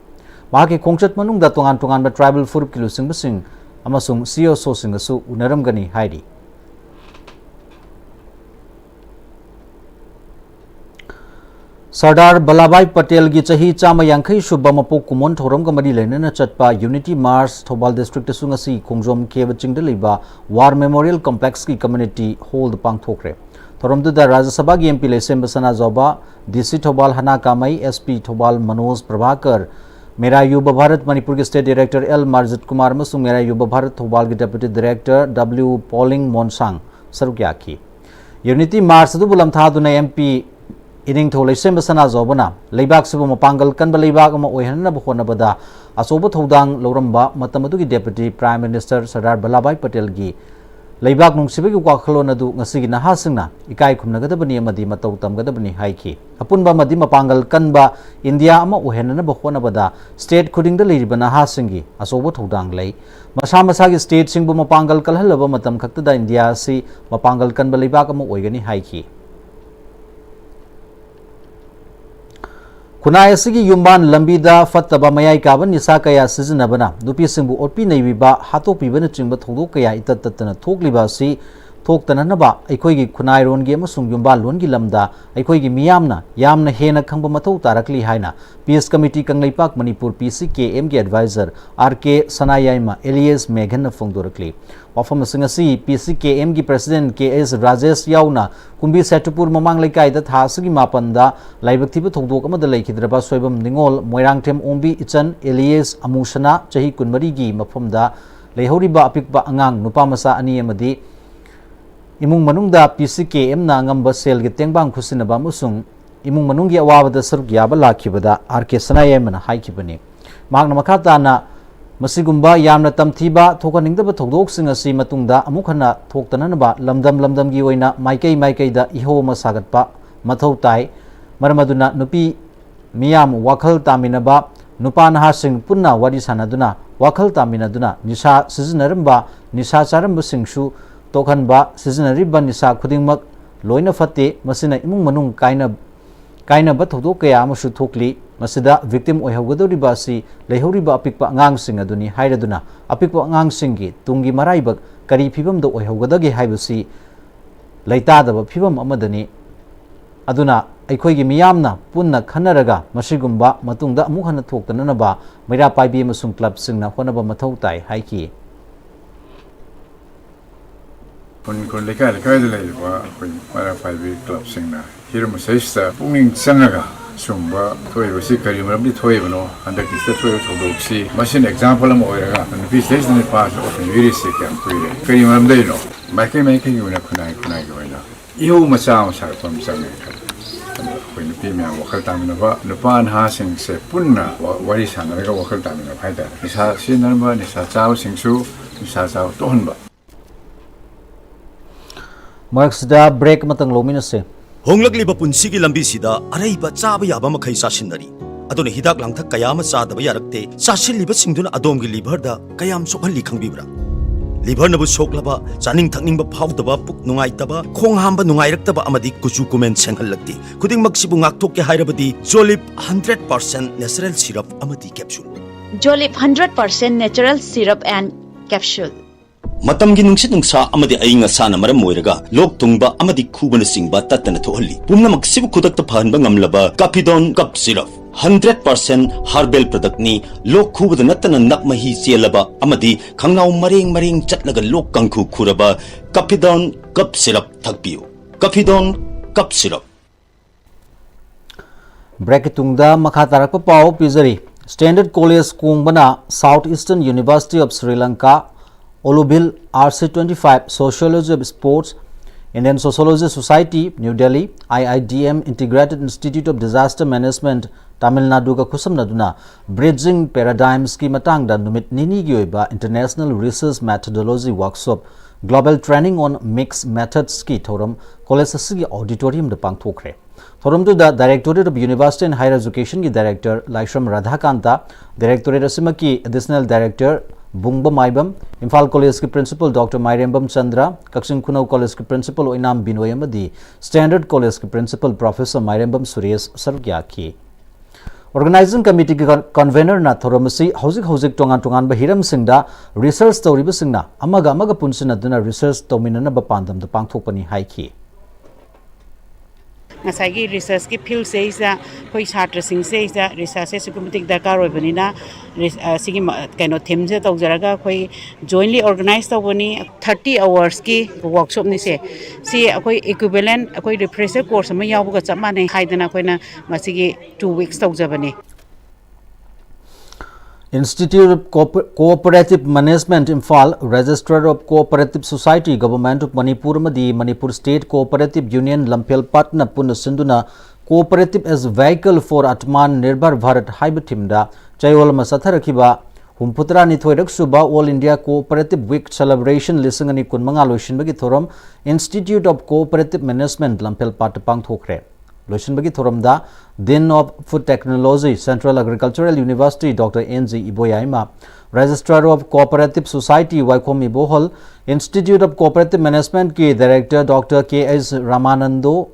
माकी खोंगसत मनुंगदा तोंगान तोंगानबा ट्राइबल फुरुप की लुसिंगबसिंग अमसुंग सीओसो सिंगसु उनरमगनी हाइरी सरदार वल्लभभाई पटेल की चाही चामा यांखई सुब्बा मपोक कुमोन थौरम का मरी लेना चटपा यूनिटी मार्च थौबाल डिस्ट्रिक्ट सुंगसी खोंजोम केब चिंगद लेबा वार मेमोरियल कॉम्प्लेक्स की कम्युनिटी हॉल पांगथोखरे थौरमदुदा राज्य सभा की एमपी लेसेम बसना जोबा डीसी थौबाल हना कामई एसपी थौबाल मनोज प्रभाकर मेरा युवा भारत मणिपुर के state director L Marjit Kumar मसुंग मेरा युवा भारत थौबाल के डेप्यूटी डायरेक्टर डब्ल्यू पॉलिंग मोनसांग सरुक याखी यूनिटी मार्च लमथादुना एमपी इनिंग थो लेसेम बसना जोबना लेबाक सिबो मपांगल कनबा लेबाक अमा ओयहननब होनबदा अचौब थौदांग लौरंबा मतम अदुगी deputy prime minister Sardar Vallabhbhai Patel की लेबाक नुंगसिबगी वाखलोन अदु ngasiगी नहासिंगना इकाई खुमनगदबनी अमदी मतौ तमगदबनी हाइखी अपुनबा मदी मपांगल कनबा इंडिया अमा ओहेननब होनबदा स्टेट खुदिंग द लेरिबा नहासिंगी अचौब थौदांग लै मसा मसागी स्टेट सिंगबु मपांगल कलहलब मतम खक्तदा इंडिया सि मपांगल कनबा लेबाक अमा ओइगनी हाइखी खुनाई असगी युम्बान लंबीदा फत्तबा मयाई काबन निसा कया सिजनबना नुपी सिंबु ओटपी नैबिबा हातोपीबन चिंब थौदोक कया इतत तत्तना थोकलिबा सि थोक्तननबा अखोइगी खुनाई रोनगी अमसुंग युम्बान लोनगी लमदा अखोइगी मियामना यामना हेना खंब मथौ तारकली हाइना PS committee Kangleipak Manipur PCKM की एडवाइजर आरके सनायाइमा एलियस मेघन फोंदोरकली वाफम सिंगसी पीसीकेएम की प्रेसिडेंट केएस राजेश याउना कुंबी सेटुपुर ममांग लेकाइदा थासगी मापनदा लाइबक्तिबा थौदोक अमद लेखिद्रबा सोइबम निंगोल मोइरांगथेम ओंबी इचन एलियस अमुसना चही कुनमरी की मफमदा लेहौरिबा अपिकबा अंगांग नुपामसा अनि अमदी इमुंग मनुंगदा पीसीकेएम ना अंगंबा सेल के तेंगबांग खुसिनबा मुसुंग इमुंग मनुंगी अवाबदा सरुक याबा लाखिबदा आरके सनायाइमना हाइखिबनी मांगना मखाताना मसिगुंबा यामना तमथीबा थोकनिंगदबा थौदोकसिंग असि मतुंगदा अमुक हन्ना थोक्तननबा लमदम की ओइना माइकैदा इहो मा सागतपा मथौ ताई मरमदुना नुपी मियाम वाखल तामिनबा नुपा नहासिंग पुन्ना वारी सानदुना वाखल तामिनदुना निशा सिजनरंबा निशा चारंबसिंगसु तोखनबा सिजनरिबा निशा खुदिंगमक लोइना फते मसिना इमुंग मनुंग काइनबा थौदोक कया अमसु थोकली मसिदा विक्टिम ओइहौगदोरिबा असि लेहौरिबा अपिकपा अंगांगसिंग अदुनी हाइरदुना अपिकपा अंगांगसिंगी तुंगी मराइबक करी फिबमदो ओइहौगदगे हाइबसि लैतादबा फिबम अमदनी अदुना अखोइगी मियामना पुन्ना खनरगा मसिगुंबा मतुंगदा अमुक हन्ना थोक्तननबा मैरा पाइबी अमसुंग क्लबसिंगना होनबा मथौ ताई हाइकी kun lekai da leiba kun mara five club singna hirum saista pungning changaga sumba thoi rosi kari maram di thoi bano anda kista thoi thodok si machine example am oiraga and bi stage ni pass of very second kuire kari maram dei no mai kai yuna kunai goina iho macha pam sangai kun pi me wakal tamina ba nupan ha sing se punna wari sanaraga wakal tamina phaida nisa sinarba nisa chaw singsu nisa chaw tohonba मरक्सदा ब्रेक मतंग लोमिनसे होंगलकलिबा पुंसिगी लंबीसिदा अरैबा चाबा याबा मखै सासिनरी अदुने हिदाक लांथक कयाम चादबा यारक्ते सासिलिबा सिंगदुना अदोमगी लिभरदा कयाम सोखली खंगबिब्रा लिभर नबु सोखलबा चानिंग थकनिंगबा फावदबा पुक नुंगाइतबा खोंग हांबा नुंगाइरक्तबा अमदी कुचु कुमेन सेंगहलक्ति खुदिंग मक्सिबु ngakthokke hairabadi Jolip 100% natural syrup अमदी capsule Jolip 100% natural syrup and capsule मतमगी नुंगसित नुंगसा अमदी अइंग असाना मरम मोइरगा लोक तुंगबा अमदी खुबन सिंगबा तत्तन थोहल्ली पुमनमक सिबु खुदक्ता फहनबा ngamlaba काफिडोन कप सिरप 100% हर्बल प्रोडक्ट नि लोक खुबद नत्तन नकमही चेलबा अमदी खंगनाउ मरेंग चटलगा लोक कंखु खुरबा काफिडोन कप सिरप थकपियो काफिडोन कप सिरप ब्रेक तुंगदा मखा तारक पाओ पिजरी स्टैंडर्ड कॉलेज कोंगबना south eastern university of Sri Lanka Olubil RC25 Sociology of Sports Indian Sociology Society New Delhi IIDM Integrated Institute of Disaster Management Tamil Nadu ka khusamnaduna Bridging Paradigms ki matangda numit nini gi oiba International Research Methodology Workshop Global Training on Mixed Methods ki thoram college asigi auditorium da pangthokre thoram tu da Directorate of University and Higher Education ki Director Laishram Radhakanta Directorate asima ki Additional Director बुंगबा माइबम इम्फाल कॉलेज के principal doctor Mairembam Chandra Kakching Khunou college के प्रिंसिपल ओइनाम बिनोय अमदी स्टैंडर्ड कॉलेज के प्रिंसिपल प्रोफेसर माइरेंबम सुरेश सरुग्याखी ऑर्गेनाइजिंग कमिटी के कन्वेनर ना थोरमसी हौजिक टोंगान बहिरम सिंगदा रिसर्च तौरिब सिंगना अमगा पुनसिनदुना रिसर्च तौमिननबा पांदम द पांगथोकपनी हाइखी ngasai gi research ki field se isa khoi chhatra sing se isa research se sukumatik darkar oi banina sigi kaino theme se tawjaraga khoi jointly organize tawbani 30 hours ki workshop ni se si khoi equivalent khoi refresher course ma yawbuga chamane haidana khoina masigi 2 weeks tawjabani Institute of Cooperative Management Imphal, Registrar of Cooperative Society, Government of Manipur Madi, Manipur State Cooperative Union, Lamphel Patna Puna Sinduna, Cooperative as Vehicle for Atman Nirbhar Bharat Haibatimda, Chayol Masatarakiba, Humputra Nithoirak Suba, All India Cooperative Week Celebration, Lisangani Kunmangalo Shinbagi Thorum, Institute of Cooperative Management, Lamphel Patapang Thokre. Loishinbagi Thoramda, Dean of Food Technology, Central Agricultural University, Dr. N.G. Iboyaima, Registrar of Cooperative Society, Waikomi Bohol, Institute of Cooperative Management ki Director Dr. K.S. Ramanando,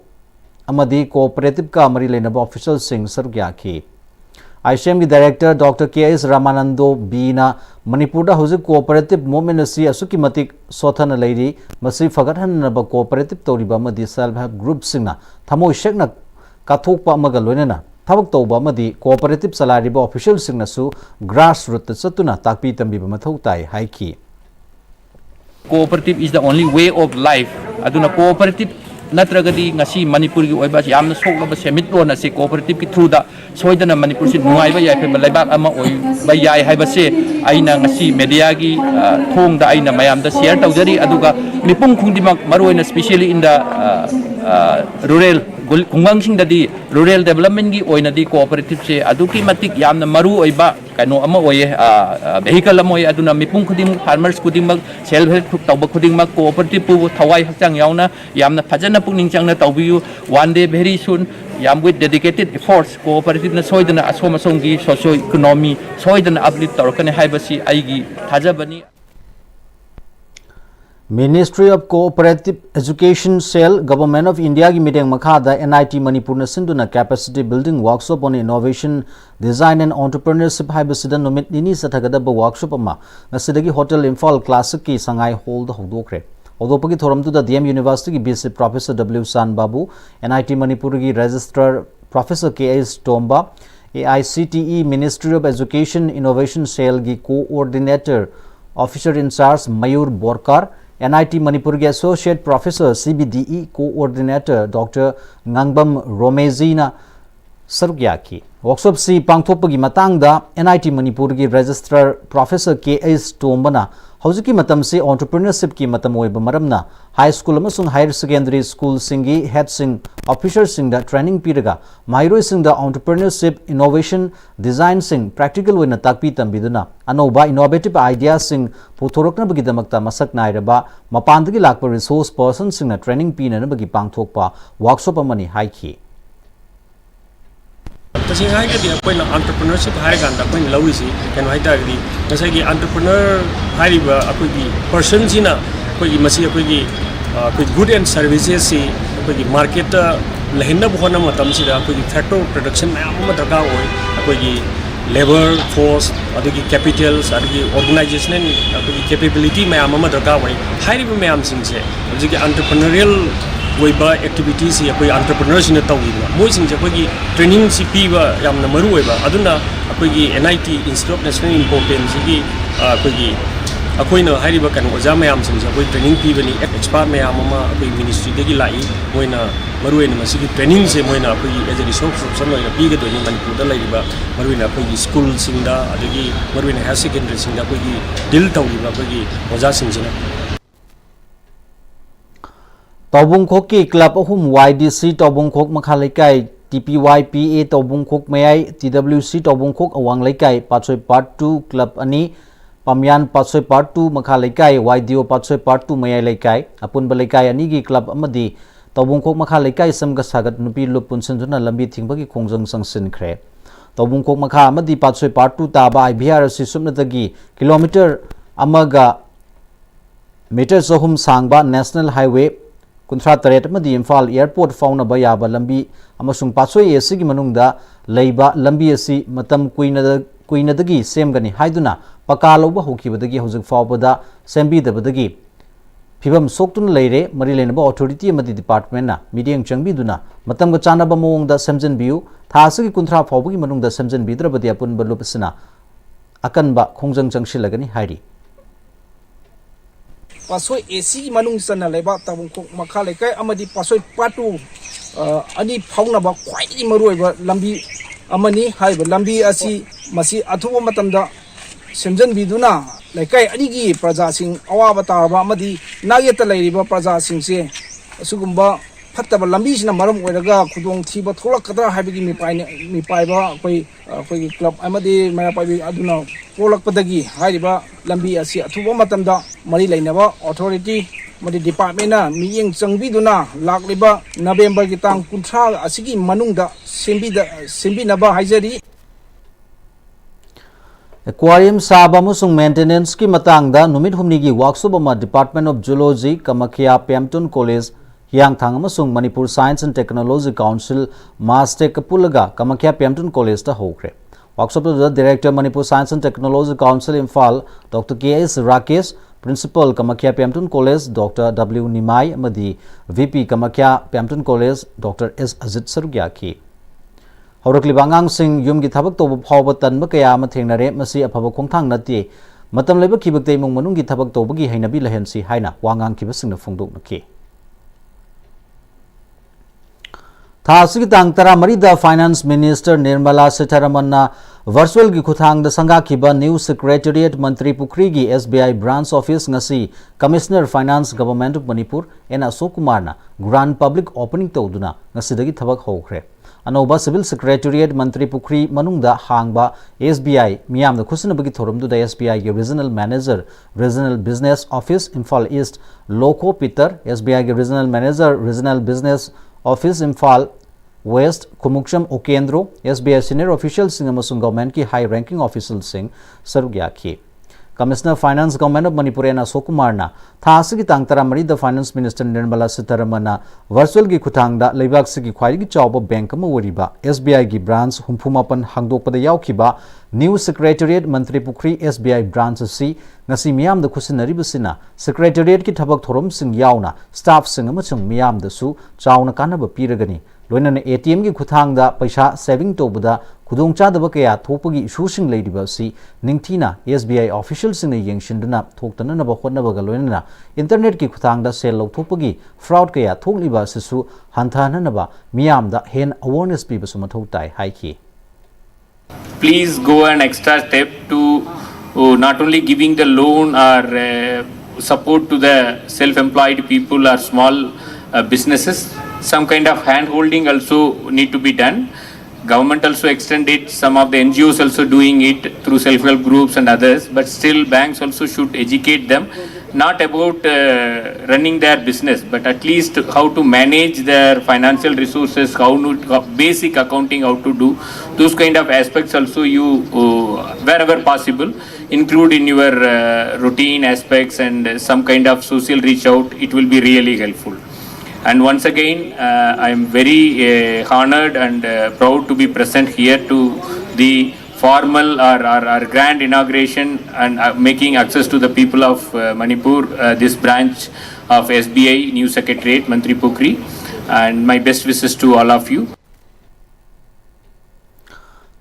Amadi Cooperative ka Mari Lenaba Official Singh Sargyaki. ICM ki Director Dr. K.S. Ramanando Bina, Manipurda Huzik Cooperative Movement Asi Asuki Matik Sothana Lady, Masi Fagatan Naba Cooperative Toriba Madi Self-Help Group Singna, Thamo Shekna Kathokpa Magalonena, Thabak Toba Madi Cooperative Salary Official Singnasu, Grassroots Satuna, Takpi Tambi Mathautai, Haiki. Cooperative is the only way of life. Aduna cooperative natragadi ngasi Manipur gi oiba yamna soklaba semitlo na se cooperative ki through da soidana Manipur si nuai ba yai pe laibak ama oi ba yai hai ba se aina ngasi media gi thong da aina mayam da share tawjari aduga mipum khungdimak maroina especially in the rural kungang dadi rural development gi oina di cooperative se aduki matik yamna maru oiba kaino ama oye vehicle ama oye aduna mipum khudim farmers khudim self help group tawba khudim cooperative pu thawai hakchang yauna yamna phajana pungning changna tawbiu one day very soon yam with dedicated efforts cooperative na soidana asoma songi socio economy soidana uplift tawrakane haibasi aigi thajabani. Ministry of Cooperative Education Cell, Government of India ki meeting makhada NIT Manipur na sinduna capacity building workshop on innovation, design and entrepreneurship haibasida nomit nini sathagadaba workshop ama nasidagi Hotel Imphal Classic ki Sangai Hall da hodokre. Odopagi thoram tu da DM University ki BC Professor W San Babu, NIT Manipur ki Registrar Professor K.S. Tomba, AICTE Ministry of Education Innovation Cell ki Coordinator Officer in Charge Mayur Borkar, NIT Manipur ki Associate Professor CBDE Coordinator Dr. Ngangbam Romezina Sarugyaki. Workshop si pangthopagi matangda NIT Manipur ki Registrar Professor K.S. Tombana Hauziki matam se entrepreneurship ki matam oiba maramna high school amasung higher secondary school singi head sing officer sing da training piraga mairo sing da entrepreneurship innovation design sing practical wina takpi tambiduna anoba innovative ideas sing puthorokna bagi damakta masak nairaba mapandagi lakpa resource person sing na training pina na bagi pangthokpa workshop amani haiki. तसे हाय के दिया कोई ना entrepreneurship हाय गांदा कोई लवी सी कैन हाय ता दी जैसे कि entrepreneur हाय बा कोई की person जी ना कोई की मसी कोई की कोई good and services सी कोई की market लहिंदा बुखाना मतम सी दा कोई की factor production में आम दरकार होए कोई की labor force अदु की capitals अदु की organization कोई की capability में आम दरकार होए हाय भी में आम सिंग से जैसे कि entrepreneurial कोई बा activities या कोई entrepreneurs ने तो हुई बा मोई सिंग से कोई की training सी पी बा या हमने मरु हुई बा अदुना कोई की NIT Institute of National Importance की कोई की कोई ना हाई बा कन वजह में आम सिंग से कोई training पी बनी expert में आम मा कोई ministry दे की लाई मोई ना मरु हुई ना मसी की training से मोई ना कोई as a resource person मोई ना पी के तो नहीं मनपुर दा लाई बा मरु हुई ना कोई की school सिंग दा अदुगी मरु हुई ना higher secondary सिंग दा कोई की deal तो हुई बा कोई की वजह सिंग से ना Taubungkhok ki club ahum YDC Taubungkhok makha laikai TPYPA Taubungkhok mayai TWC Taubungkhok awang laikai Patsoi Part 2 club ani Pamyan Patsoi Part 2 makha laikai YDO Patsoi Part 2 mayai laikai apun balaikai ani gi club amadi Taubungkhok makha laikai samga sagat nupi lupun senduna lambi thingbagi khongjang sangsin khre Taubungkhok makha amadi Patsoi Part 2 taba IBR si sumnatagi kilometer amaga meter sohum sangba national highway Kuntra Taret Madi Imphal Airport fauna bayaba lambi amasung Patsoi AC gi manungda leiba lambi asi matam kuinadagi semgani haiduna pakaloba hokibadagi hojik fawbada sembi dabadagi फिबम सोक्तुन लेरे मरी लेनबा अथॉरिटी अमदि डिपार्टमेंट ना मीडियम चंगबिदुना मतम चानब मओंगदा सेमजनबियु थासगी कुंथ्रा फावबगी मनुंगदा सेमजनबिद्रबदि अपुनबा लुपसना अकनबा खोंजंग चंगशिलगनी हाइरी पासोय एसी मनुंग सना लेबा ताबुंखो मखा लेकै अमदि पासोय पाटू अनि फाउनबा ख्वाइदि मरुयबा लंबी अमनी हाइबा लंबी असि मसी अथुबा मतमदा सेमजनबिदुना लेकै अनिगी प्रजासिंग अवाबा तारबा अमदि नागेता लैरिबा प्रजासिंगसे असुगुंबा फत्तबा लंबीसिना मरम ओइरगा खुदोंग थीबा थोलकदरा हाइबगी मिपाइबा अखोई क्लब अमदि माया पाइबी अदुना पोलकपदगी हाइरिबा लंबी असि अथुबा मतमदा मरी लैनबा अथॉरिटी मदि डिपार्टमेंट मियेंग चंगबिदुना लाक्लिबा नवेंबर की तांग कुंथ्रा असिगी मनुंगदा सेंबिनबा हाइजरी एक्वारियम साब अमसुंग मेंटेनेंस की मतंगदा नुमित हुमनी की वर्कशॉप अमा department of zoology Kamakhya Pemton college हियांगथांग अमसुंग Manipur science and technology council MASTEC पुलगा कमखिया पेमटन कॉलेज ता होख्रे workshop director Manipur science and technology council Imphal doctor K S. Rakesh principal Kamakhya Pemton college doctor W. Nimai मदी VP Kamakhya Pemton college doctor S. Ajit सरुग्या की हौरकलिबा आंगांगसिंग युमगी थबक तोब फावब तनब कया अमा थेंगनरे मसी अफब खोंथांग नते मतम लेब खिबकते इमुंग मनुंगी थबक तोबगी हैनबी लहनसी हाइना वांगांग खिबसिंग फोंदोकनखि थासिगी तांग तरा मरीदा finance minister Nirmala Sitharaman virtual की खुथांग संगा न्यू सेक्रेटरिएट मंत्री पुखरी की SBI branch office ngasi commissioner finance government of Manipur N Ashok Kumar grand public opening तौदुना ngasi थबक होख्रे अनौबा सिविल सेक्रेटरिएट मंत्री पुखरी मनुंगदा हांगबा SBI मियाम खुसनबगी थोरमदुदा SBI के regional manager regional business office Imphal east लोको पीटर SBI के regional manager regional business office Imphal west Khumukcham ओकेंद्रो SBI senior official government की हाई रैंकिंग ऑफिशियल सरुग्या की commissioner finance government of Manipur N Ashok Kumar थासी तांग तरा मरी द finance minister Nirmala Sitharaman virtual की खुथांग लेबाक की ख्वाइदगी चाव बैंक SBI की ब्रांच हुंफुमापन हांगदोकपद यावखिबा new secretariat Mantri Pukhri SBI branch असि ngasi miyam da khusinaribasina secretariat ki thabak thorom sing yauna staff sing amachung miyam da su chauna kanaba piragani loinana ATM ki khuthang da paisa saving tobuda khudongcha da bakaya thopagi issue sing leidiba si ningthina SBI official sing na yengshinduna thoktana na ba khotna ba loinana internet ki khuthang da sale thopagi fraud kaya thokliba sisu hanthana na ba miyam da hen awareness pi basu mathau tai haiki please go an extra step to not only giving the loan or support to the self-employed people or small businesses, some kind of hand holding also need to be done. Government also extended, some of the NGOs also doing it through self-help groups and others, but still banks also should educate them, not about running their business, but at least how to manage their financial resources, basic accounting, how to do those kind of aspects also you wherever possible include in your routine aspects and some kind of social reach out. It will be really helpful. And once again, I am very honored and proud to be present here to the formal or grand inauguration and making access to the people of Manipur, this branch of SBI New Secretariat, Mantri Pukri, and my best wishes to all of you.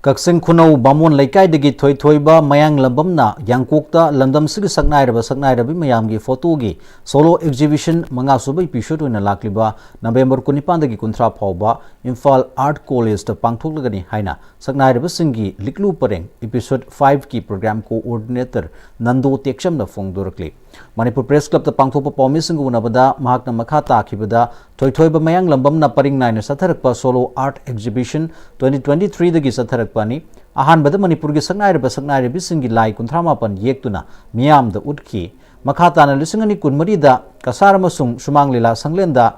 Kakching Khunou Bamon लैकाइदगी थोय थोयबा मयांग लंबमना यांगकोकता लंदम सिग सकनाइरबी मयामगी फोटोगी सोलो एग्जिबिशन मंगा सुबै एपिसोड ओइना लाक्लिबा नवेंबर 19 कुंथ्रा फावबा इम्फाल आर्ट कॉलेज ता पांगथोकलगनी हाइना सकनाइरब सिंगी लिकलु परेंग एपिसोड 5 की प्रोग्राम कोऑर्डिनेटर नंदो टेक्समना फोंगदोरकली मणिपुर प्रेस क्लब ता पांगथोप पॉमिसिंग उनबदा महाकना मखा ताखिबदा थोयथोयबा मयांग लंबमना परिंग नाइना सथरकपा सोलो आर्ट एग्जिबिशन 2023 दगी सथरकपानी अहानबद मणिपुर की सकनाइरबी सिंगी लाई 19 येक्तुना मियामदा उठकी मखा ताना लिसिंगनी कुनमरीदा कसार अमसुंग सुमांग लीला संगलेंदा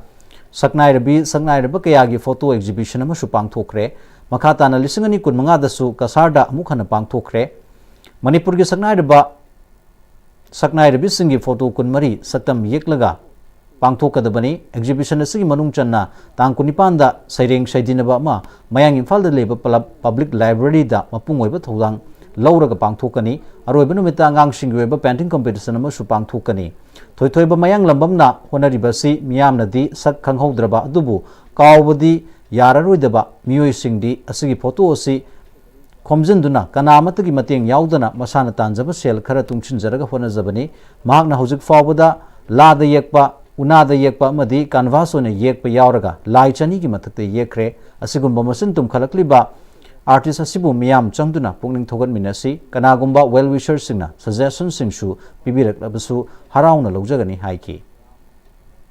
सकनाइरब कयागी फोटो एग्जिबिशन अमसु पांगथोखरे मखा ताना लिसिंगनी कुनमंगा दसु कसारदा अमुखना पांगथोखरे मणिपुर की सकनाइरबी सिंगी फोटो कुनमरी सकतम येक्लगा पांगथोकदबनी एग्जिबिशन असगी मनुंग चन्ना तांग 19 दा सैरेंग सैदिनबा मा मयांग इम्फाल दा लेबा पब्लिक लाइब्रेरी दा मपुंग ओइबा थौदांग लौरगा पांगथोकनी अरोइब नुमिता आंगांगसिंगी ओइबा पेंटिंग कंपीटिशन अमसु पांगथोकनी थोइथोइबा मयांग लंबमना होनरिबसी मियामनदी सक खंगहौद्रबा अदुबु कावबदी याररोइदबा मियोइसिंगदी असigi फोटो असि खोमजिनदुना कनामतगी मतेंग याउदना मसाना तांजबा सेल खरा तुंगछिनजरगा होनजबनी महाकना हौजिक फावबदा लादा येकपा उनादा येकपा अमदी कानवास ओने येकपा यावरगा लाई चनीगी मथकते येखरे असिगुम्बा मसिन तुमखलकलिबा आर्टिस्ट असिबु मियाम चंगदुना पुंगनिंग थोगनमिनसी कनागुम्बा वेल विशर सिंगना सजेशन सिंगसु पिबिरकलबसु हराउना लौजगनी हाइकी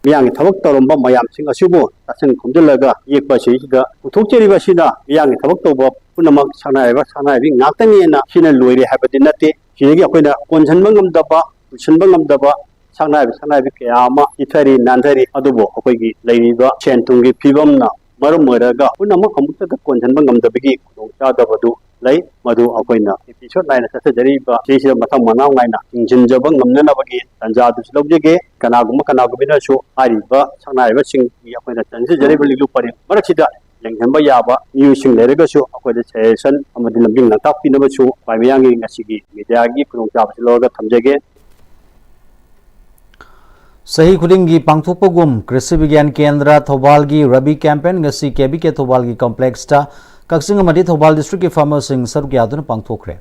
मियांग थबक तौरंबा मयाम सिंग असिबु तासन खुमजलगा येकपा सिदा उथोकचेरिबा सिदा मियांग थबक तौबा पुनमक सानायबा सानायबि नाक्तनिना सिना लोइरे हाबदि नते सिगी अखोइना कोनसनबा ngamdaba उछनबा ngamdaba सानायबि कयामा इथरी नांधरी अदुबो अखोइगी लैरिबा सेंतुंगी फिबमना मरम मोरगा पुनमक अमुतगा कोनसनबा ngamdabigi खुदोंचादबदु लै मधु अखोइना एपिसोड 9 ससजरीबा सिसिदा मथम मनाव नाइना इंजिनजबा ngamnanabagi तंजादुस लौजगे कनागुमिनासु आरिबा सानायबा सिंगी अखोइना तंजजरीबा लिलु परे मरखिदा लेंहंबा याबा न्यूसिंग लेरगसु अखोइदा सेशन अमदि लंबिंग नतापिनबसु पाइमयांगी ngasiगी मीडियागी खुदोंचाबस लौरगा थमजगे सही खुदिंगी पांगथोकपगुम कृषि विज्ञान केंद्र थौबाल की रबी कैंपेन ngasi केबी के थौबाल की कॉम्प्लेक्स ता कक्सिंग अमदि थौबाल डिस्ट्रिक्ट के फार्मर्स सिंग सरुक यादुन पांगथोकरे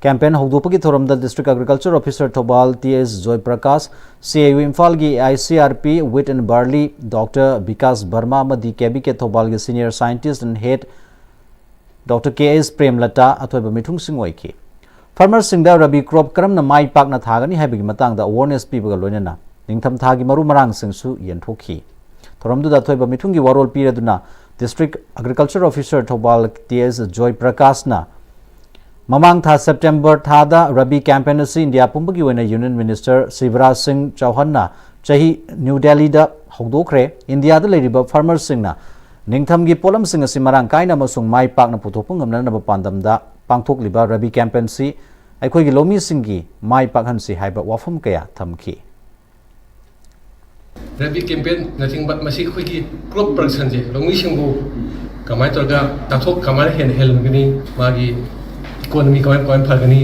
कैंपेन हौदोपगी थोरमदा district agriculture officer Thoubal TS Joy Prakash CAU Imphal की ICRP wheat and barley doctor Vikas Verma अमदि केबी के थौबाल की senior scientist and head doctor KS Premlata अथोइबा मिथुंग सिंग ओइकी फार्मर्स सिंग दा रबी क्रॉप करमना माई पाकना थागनी हाइबगी मतंगदा अवेयरनेस पीबगा लोइनना निंगथम थागी मरु मरांग सिंगसु यंथोखी थोरमदुदा थोइबा मिथुंगी वारोल पीरदुना district agriculture officer Thoubal TS Joy प्रकाशना ममांग था सेप्टेम्बर थादा रबी कैंपेन से इंडिया पुंबगी ओइना यूनियन मिनिस्टर शिवराज सिंह चौहान चाही न्यू दिल्ली दा हौदोखरे इंडिया दा लेरिबा फार्मर्स सिंगना निंगथम की पोलम सिंग असि मरांग कायना मसुंग माई पाकना पुथोप ngamnanaba पांदमदा पांगथोकलिबा रबी कैंपेन से अखोइगी लोमी सिंगी माई पाकहनसी हाइबा वाफम कया थमखी रबी कैंपेन नथिंग बट मसी खोइगी क्रॉप प्रोडक्शन जे लोमी सिंगबु कमाय तोरगा ताथोक कमाय हेलगनी मागी इकोनॉमी कमाय फगनी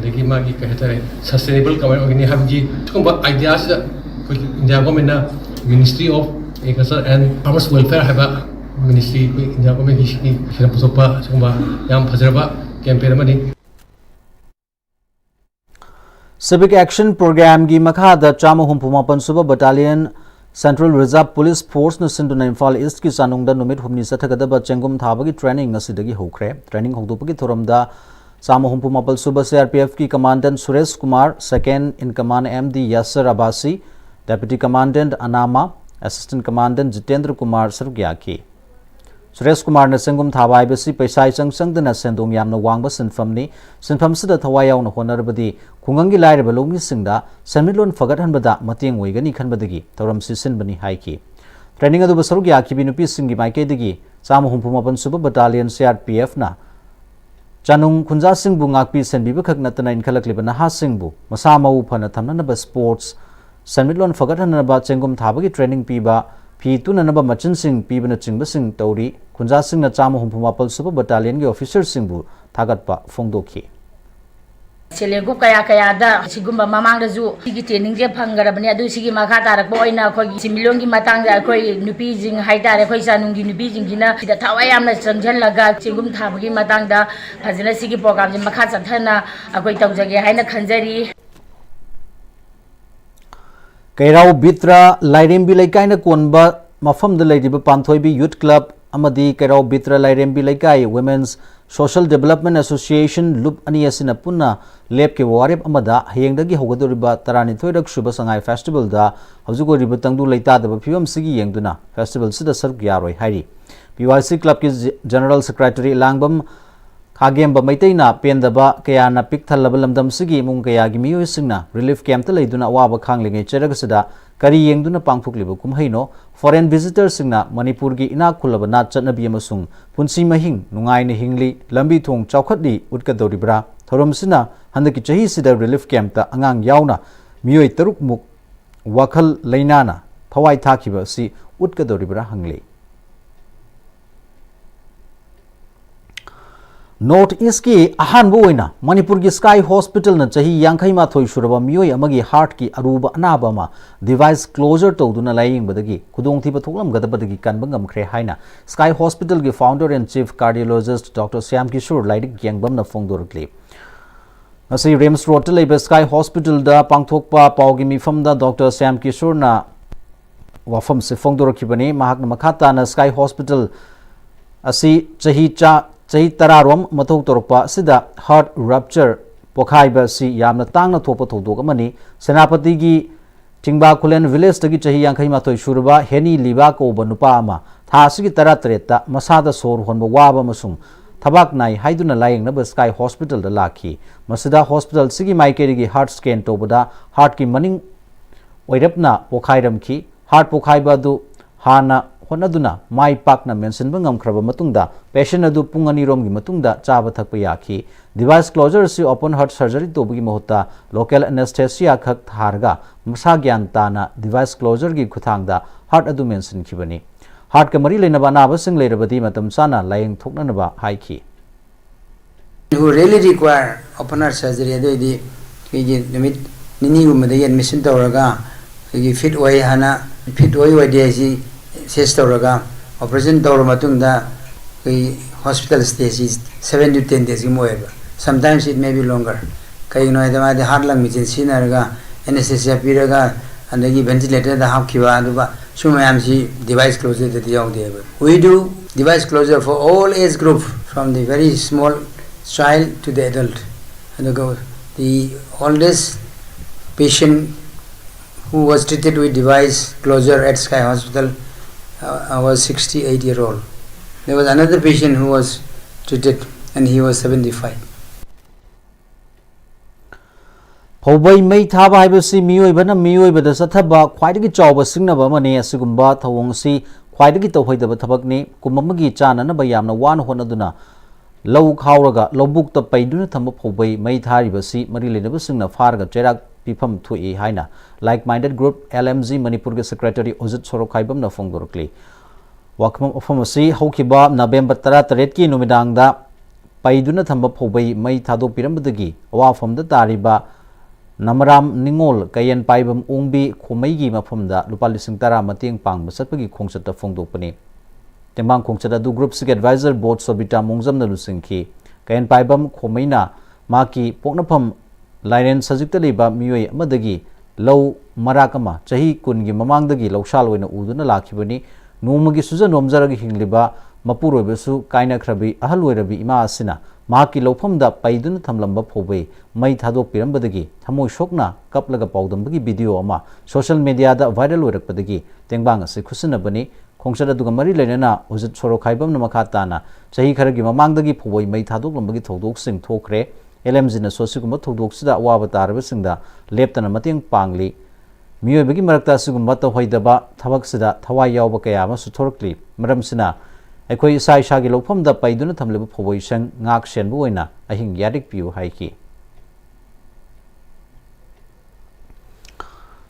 देखी मागी कहतरे सस्टेनेबल कमाय ओगनी हाबगी तुम ideas India government ministry of agriculture and farmers welfare हाबा मिनिस्ट्री इंडिया गवर्नमेंट की हिरम पुसोपा सुंबा याम फजरबा कैंपेन अमनी सिविक एक्शन प्रोग्राम की मखादा चाम हुमपुमापन सुबह battalion central reserve police force न सिंधुना इम्फाल ईस्ट की सानुंगदा नुमित हुमनी सथगदबा चेंगुम थाबगी ट्रेनिंग असिदगी होख्रे ट्रेनिंग होदोपगी थोरमदा चाम हुमपुमापल सुबह सीआरपीएफ की commandant Suresh Kumar second in command MD Yasar Abbasi deputy commandant अनामा असिस्टेंट कमांडेंट जितेंद्र कुमार सरुग्याकी सुरेश कुमार ने सेंगुम थाबा हाइबसी पैसा इचंग चंगदना सेंदोंग यामना वांगबा सिनफमनी सिनफमसिदा थवाय यावना होनरबदी खुंगंगी लाइरबा लोमी सिंगदा सेनमिलोन फगतहनबदा मतेंग ओइगनी खनबदगी तौरम सिसिनबनी हाइकी ट्रेनिंग अदुबा सरुग याखिबी नुपी सिंगी माइकेदगी चाम हुमपुमापन सुबह बटालियन सीआरपीएफ ना चानुंग खुंजा सिंगबु ngakpi senbiba khak natana inkhalakliba naha singbu masa mau phana thamnanaba sports senmitlon fagathanaba chengum thabagi training piba phi tunanaba machin sing pibana chingba sing tauri khunja singna chama humpumapal suba battalion ge officer singbu thagatpa phongdokhi सेलेगु कया कया दा सिगुम ममांग दजु सिगी ट्रेनिंग जे फंगरबने अदु सिगी मखा तारक बोइना खोगी सिमिलोंगी मतंग दा खोई नुपी जिंग हाइतारे खोई सानुंगी नुपी जिंगिना सिदा थावाय यामना चंजन लगा सिगुम थाबगी मतंग दा फजना सिगी प्रोग्राम जे मखा चथना अखोई तौजगे हाइना खंजरी कैराव बित्रा लाइरेंबी लेकाइना कोनबा मफम द लेदिबा पांथोइबी यूथ क्लब अमदी कैराव बित्रा लाइरेंबी लेकाइ वुमेन्स सोशल डेवलपमेंट एसोसिएशन लुप अनि असिना पुन्ना लेब के वारेप अमदा हयेंगदगी होगदोरिबा 32 रक सुबा संगाई फेस्टिवल दा हजुगोरिबा तंगदु लेतादबा फिवम सिगी येंगदुना फेस्टिवल सिदा सरक यारोय हाइरी पीवाईसी क्लब की जनरल सेक्रेटरी लांगबम खागेंबा मैतैना पेंदबा कयाना पिकथलबा लमदम सिगी मुंग कयागी मियोइसिंगना रिलीफ कैंप लैदुना वाबा खांगलिंगे चरगसदा करी येंगदुना पांगथोकलिबा कुमहैनो फॉरेन विजिटर सिंगना मणिपुर की इना खुलबा नाच चटनबी अमसुंग पुंसी महिंग नुंगाइना हिंगली लंबी थोंग चौखटली उटकदौरिब्रा थोरमसिना हंदकी चही सिदा रिलीफ कैंप ता अंगांग यावना मियोइ तरुक मुक वखल लैनाना थवाई थाखिबा सि उटकदौरिब्रा हंगले North East ki ahan bu oina Manipur ki Sky Hospital na chahi yankhai ma thoi suraba mioi amagi heart ki aruba anaba ma device closure to duna laying badagi kudong thi pathuklam gadabadagi kanbangam khre haina Sky Hospital ki founder and chief cardiologist Dr. Syam Kishore laidik yangbam na fongdorkli asi Rems Road leba Sky Hospital da pangthokpa paugi mifam da Dr. Syam Kishore na wafam se fongdorkibani mahak na makhata na Sky Hospital asi chahi tararom mathau torpa sida heart rupture pokhaiba si yamna tangna thopa thodok amani senapati gi tingba khulen village tagi chahi yankhai ma thoi surba heni liba ko banupa ama tha sigi tara treta masada sor honba waba masung thabak nai haiduna laying na Sky Hospital da lakhi masida hospital sigi maikeri gi heart scan tobada heart ki maning oirapna pokhairam ki heart pokhaiba du hana honaduna mai pakna mention bangam khraba matungda patient adu pungani rom gi matungda chaba thakpa yakhi device closure si open heart surgery to bugi mohota local anesthesia khak tharga masa gyan tana device closure gi khuthangda heart adu mention khibani heart ka mari lena bana ba sing lerabadi matam sana laying thokna ba haiki who really require open heart surgery adu di ki limit nini gumada admission tawraga ki fit way hana fit way de si Says Toraga, operation Toramatunga, hospital stays is 7 to 10 days. Sometimes it may be longer. Kaino, the hard language in Sinaraga, anesthesia piraga, and they ventilator the Hakiva, Sumayamsi device closure to the young day. We do device closure for all age group, from the very small child to the adult. And the oldest patient who was treated with device closure at Sky Hospital was 68-year-old. There was another patient who was treated and he was 75. Phobay may thaba haibasi mioi bana mioi bada sathaba khwaidagi chawba singnaba mane asigumba thawongsi khwaidagi tawhaidaba thabakni kumamagi chana na bayamna wan honaduna low khawraga lobuk ta paiduna thamba phobay may tharibasi mari lenaba singna farga cherak pifam thui haina like-minded group LMZ Manipur ke secretary Ozit Sorokhaibam na fongdorkli wakmam ofamasi haukiba November 13 ki numidangda paiduna thamba phobay mai thadok pirambadagi awafamda tariba Namaram Ningol kayan paibam ungbi khomaigi mafamda lupa lising tara mateng pangba satpagi khongsata fongdokpani tembang khongsata du group sik advisor board sobita mongjam na lusingki kayan paibam khomaina maki poknafam Lairen sajikta leba mioi amadagi low marakama chahi kungi mamangdagi lawsal oina uduna lakhibani nomagi suja nomjaragi hingliba mapuroibesu kaina khrabi ahal oirabi ima asina mahaki lawfamda paiduna thamlamba phobei mai thadok pirambadagi thamoi shokna kaplaga paudambagi video ama social media da viral oirakpadagi tengbang ase khusinabani khongsada duga mari lenana Ozit Sorokhaibam na makhatana chahi kharagi mamangdagi phobei mai thadok lambagi thodok sing thokre LMZ na sosigumba thodok waba taraba singda leptana mateng pangli miyoibagi marakta sigumba tawhaidaba thabak sida thawai yawba kaya ama suthorkli maram sina akhoi isa isa gi lofamda paiduna thamleba phoboi sang ngak senbu oina ahing yarik piu haiki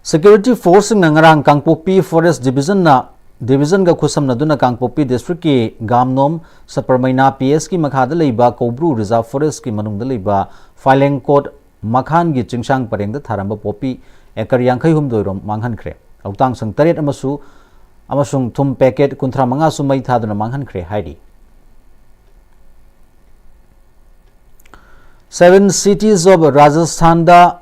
security force ngarang Kangpopi forest division ga khusam naduna Kangpopi district ki gamnom saparmaina PS ki makhada leiba Kobru reserve forest ki manungda leiba filing code makhan gi chingsang parengda tharamba popi ekar yankhai humdoirom manghan khre autang sang taret amasung thum packet kunthra manga sumai thaduna manghan khre haidi 7 cities of Rajasthan da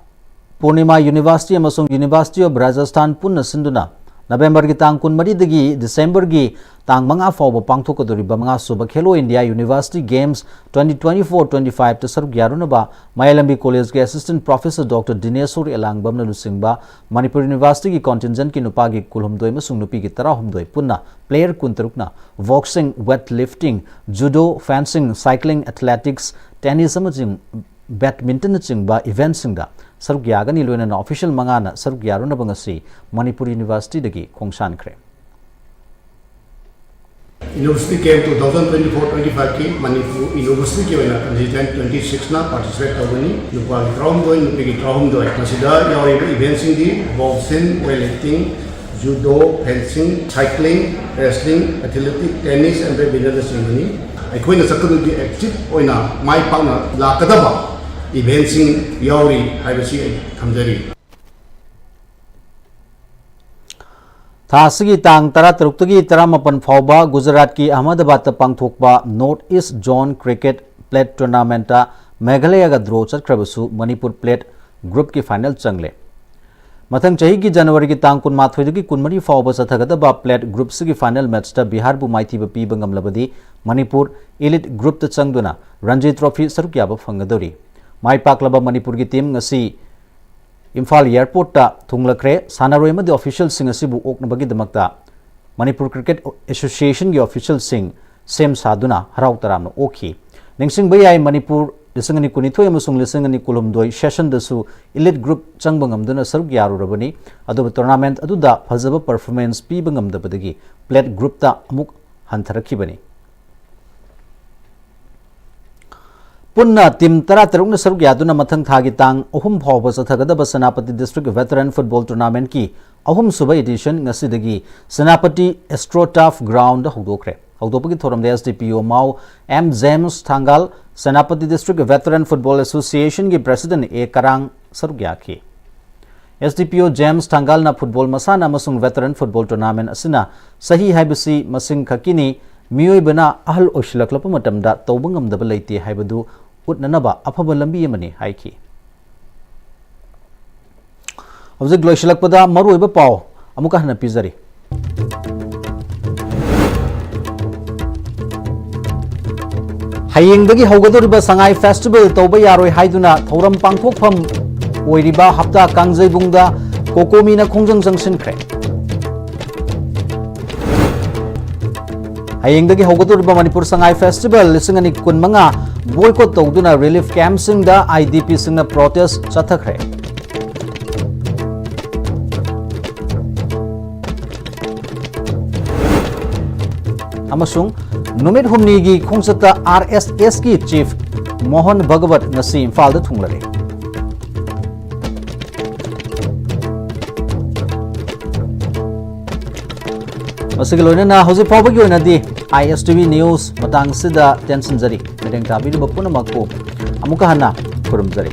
Purnima University amasung University of Rajasthan punna sinduna November ki tang kun mari dagi December ki tang manga fawba pangthokadori bamanga suba Khelo India University Games 2024-25 ta saruk yaruna ba Mayalambi College ke Assistant Professor Dr. Dinesur Elangbam na lusingba Manipur University ki contingent ki nupa ki kulhumdoi masung nupi ki tarahumdoi punna player kuntarukna boxing, weightlifting, judo, fencing, cycling, athletics, tennis amajing badminton chingba event singda saruk yagani loina na official mangana saruk yaruna bangasi Manipur University dagi khongsan khre University Game 2024-25 ki Manipur University ki wena constituent 26 na participate tawani nupa drum doi nupi ki drum doi masida yawri events indi boxing, weightlifting, judo, fencing, cycling, wrestling, athletics, tennis and badminton singani ꯑꯩꯈꯣꯏꯅ ꯆꯠꯀꯗꯕꯗꯤ ꯑꯦꯛꯇꯤꯚ ꯑꯣꯏꯅ ꯃꯥꯏ ꯄꯥꯛꯅ ꯂꯥꯛꯀꯗꯕ इवेंट्सिंग यावरी हाइबसी थमजरी थासगी तांग तरा तरुक्तगी तरामपन फाउबा गुजरात की अहमदाबाद पांगथोकपा north east zone cricket plate tournament Meghalaya का ड्रॉ चतख्रबसु मणिपुर प्लेट ग्रुप की फाइनल चंगले मथंग चही की जनवरी की तांग कुनमाथोइदगी कुनमरी फाउबा चथगदबा प्लेट ग्रुप की फाइनल मैच बिहार बु माइथीब पीब ngamlabadi मणिपुर एलिट ग्रुप त चंगदुना रणजी ट्रॉफी सरुक याब फंगदोरी माई पाकलबा मणिपुर की टीम ngasi इम्फाल एयरपोर्ट ता थुंगलख्रे सानारोय मदि ऑफिशियल सिंग असिबु ओकनबगी दमकता मणिपुर क्रिकेट एसोसिएशन की ऑफिशियल सिंग सेम सादुना हराव तरामनो ओखी निंगसिंग बयाई मणिपुर लिसंगनी कुनिथोय अमसुंग लिसंगनी कुलुमदोय सेशन दसु इलिट ग्रुप चंगबंगमदुना सरुक यारुरबनी अदुब टूर्नामेंट अदुदा फजब परफॉर्मेंस पीबंगमदबदगी प्लेट ग्रुप ता अमुक हंथरखिबनी पुन्ना टीम तरा तरुक सरुक यादुना मथंग थागी तांग अहुम फाव चथगदब सेनापति डिस्ट्रिक्ट वेटरन फुटबॉल टूर्नामेंट की अहुम सुब एडिशन ngasiदगी सेनापति एस्ट्रोटाफ ग्राउंड हौदोखरे हौदोपगी थोरमदे SDPO Mao M James Thangal Senapati district veteran football association की प्रेसिडेंट ए करांग सरुक याखी एसडीपीओ जेम्स थांगाल ना फुटबॉल मसाना मसुंग वेटरन फुटबॉल टूर्नामेंट असना सही हाइबसी मसिंग खकिनी मियोइबना अहल ओशिलकलप मतमदा तौबंगमदब लेते हाइबदु उतननबा अफब लंबी अमनी हाइकी हौजिक लोइशलकपदा मरुइबा पाव अमुका हन पिजरी हयेंगदगी हौगदोरिबा संगाई फेस्टिवल तौबा यारोय हाइदुना थौरम पांगथोकफम ओइरिबा हप्ता कांगजैबुंगदा कोकोमीना खोंजंग जंगसिनख्रे हयेंगदगी हौगदोरिबा मणिपुर संगाई फेस्टिवल लिसिंगनी कुनमंगा बोयकॉट तौदुना रिलीफ कैंप सिंगदा आईडीपी सिंगना प्रोटेस्ट चथख्रे अमसुंग नुमित हुमनीगी खोंसता आरएसएस की चीफ मोहन भगवत ngasi इम्फाल थुंगलरे मसिग लोइना हौजिक फावबगी ओइनादी ISTV न्यूज मतंग सिदा टेंशन जरी मेडेंग ताबीब पुनमको अमुका हना खुरुम जरी।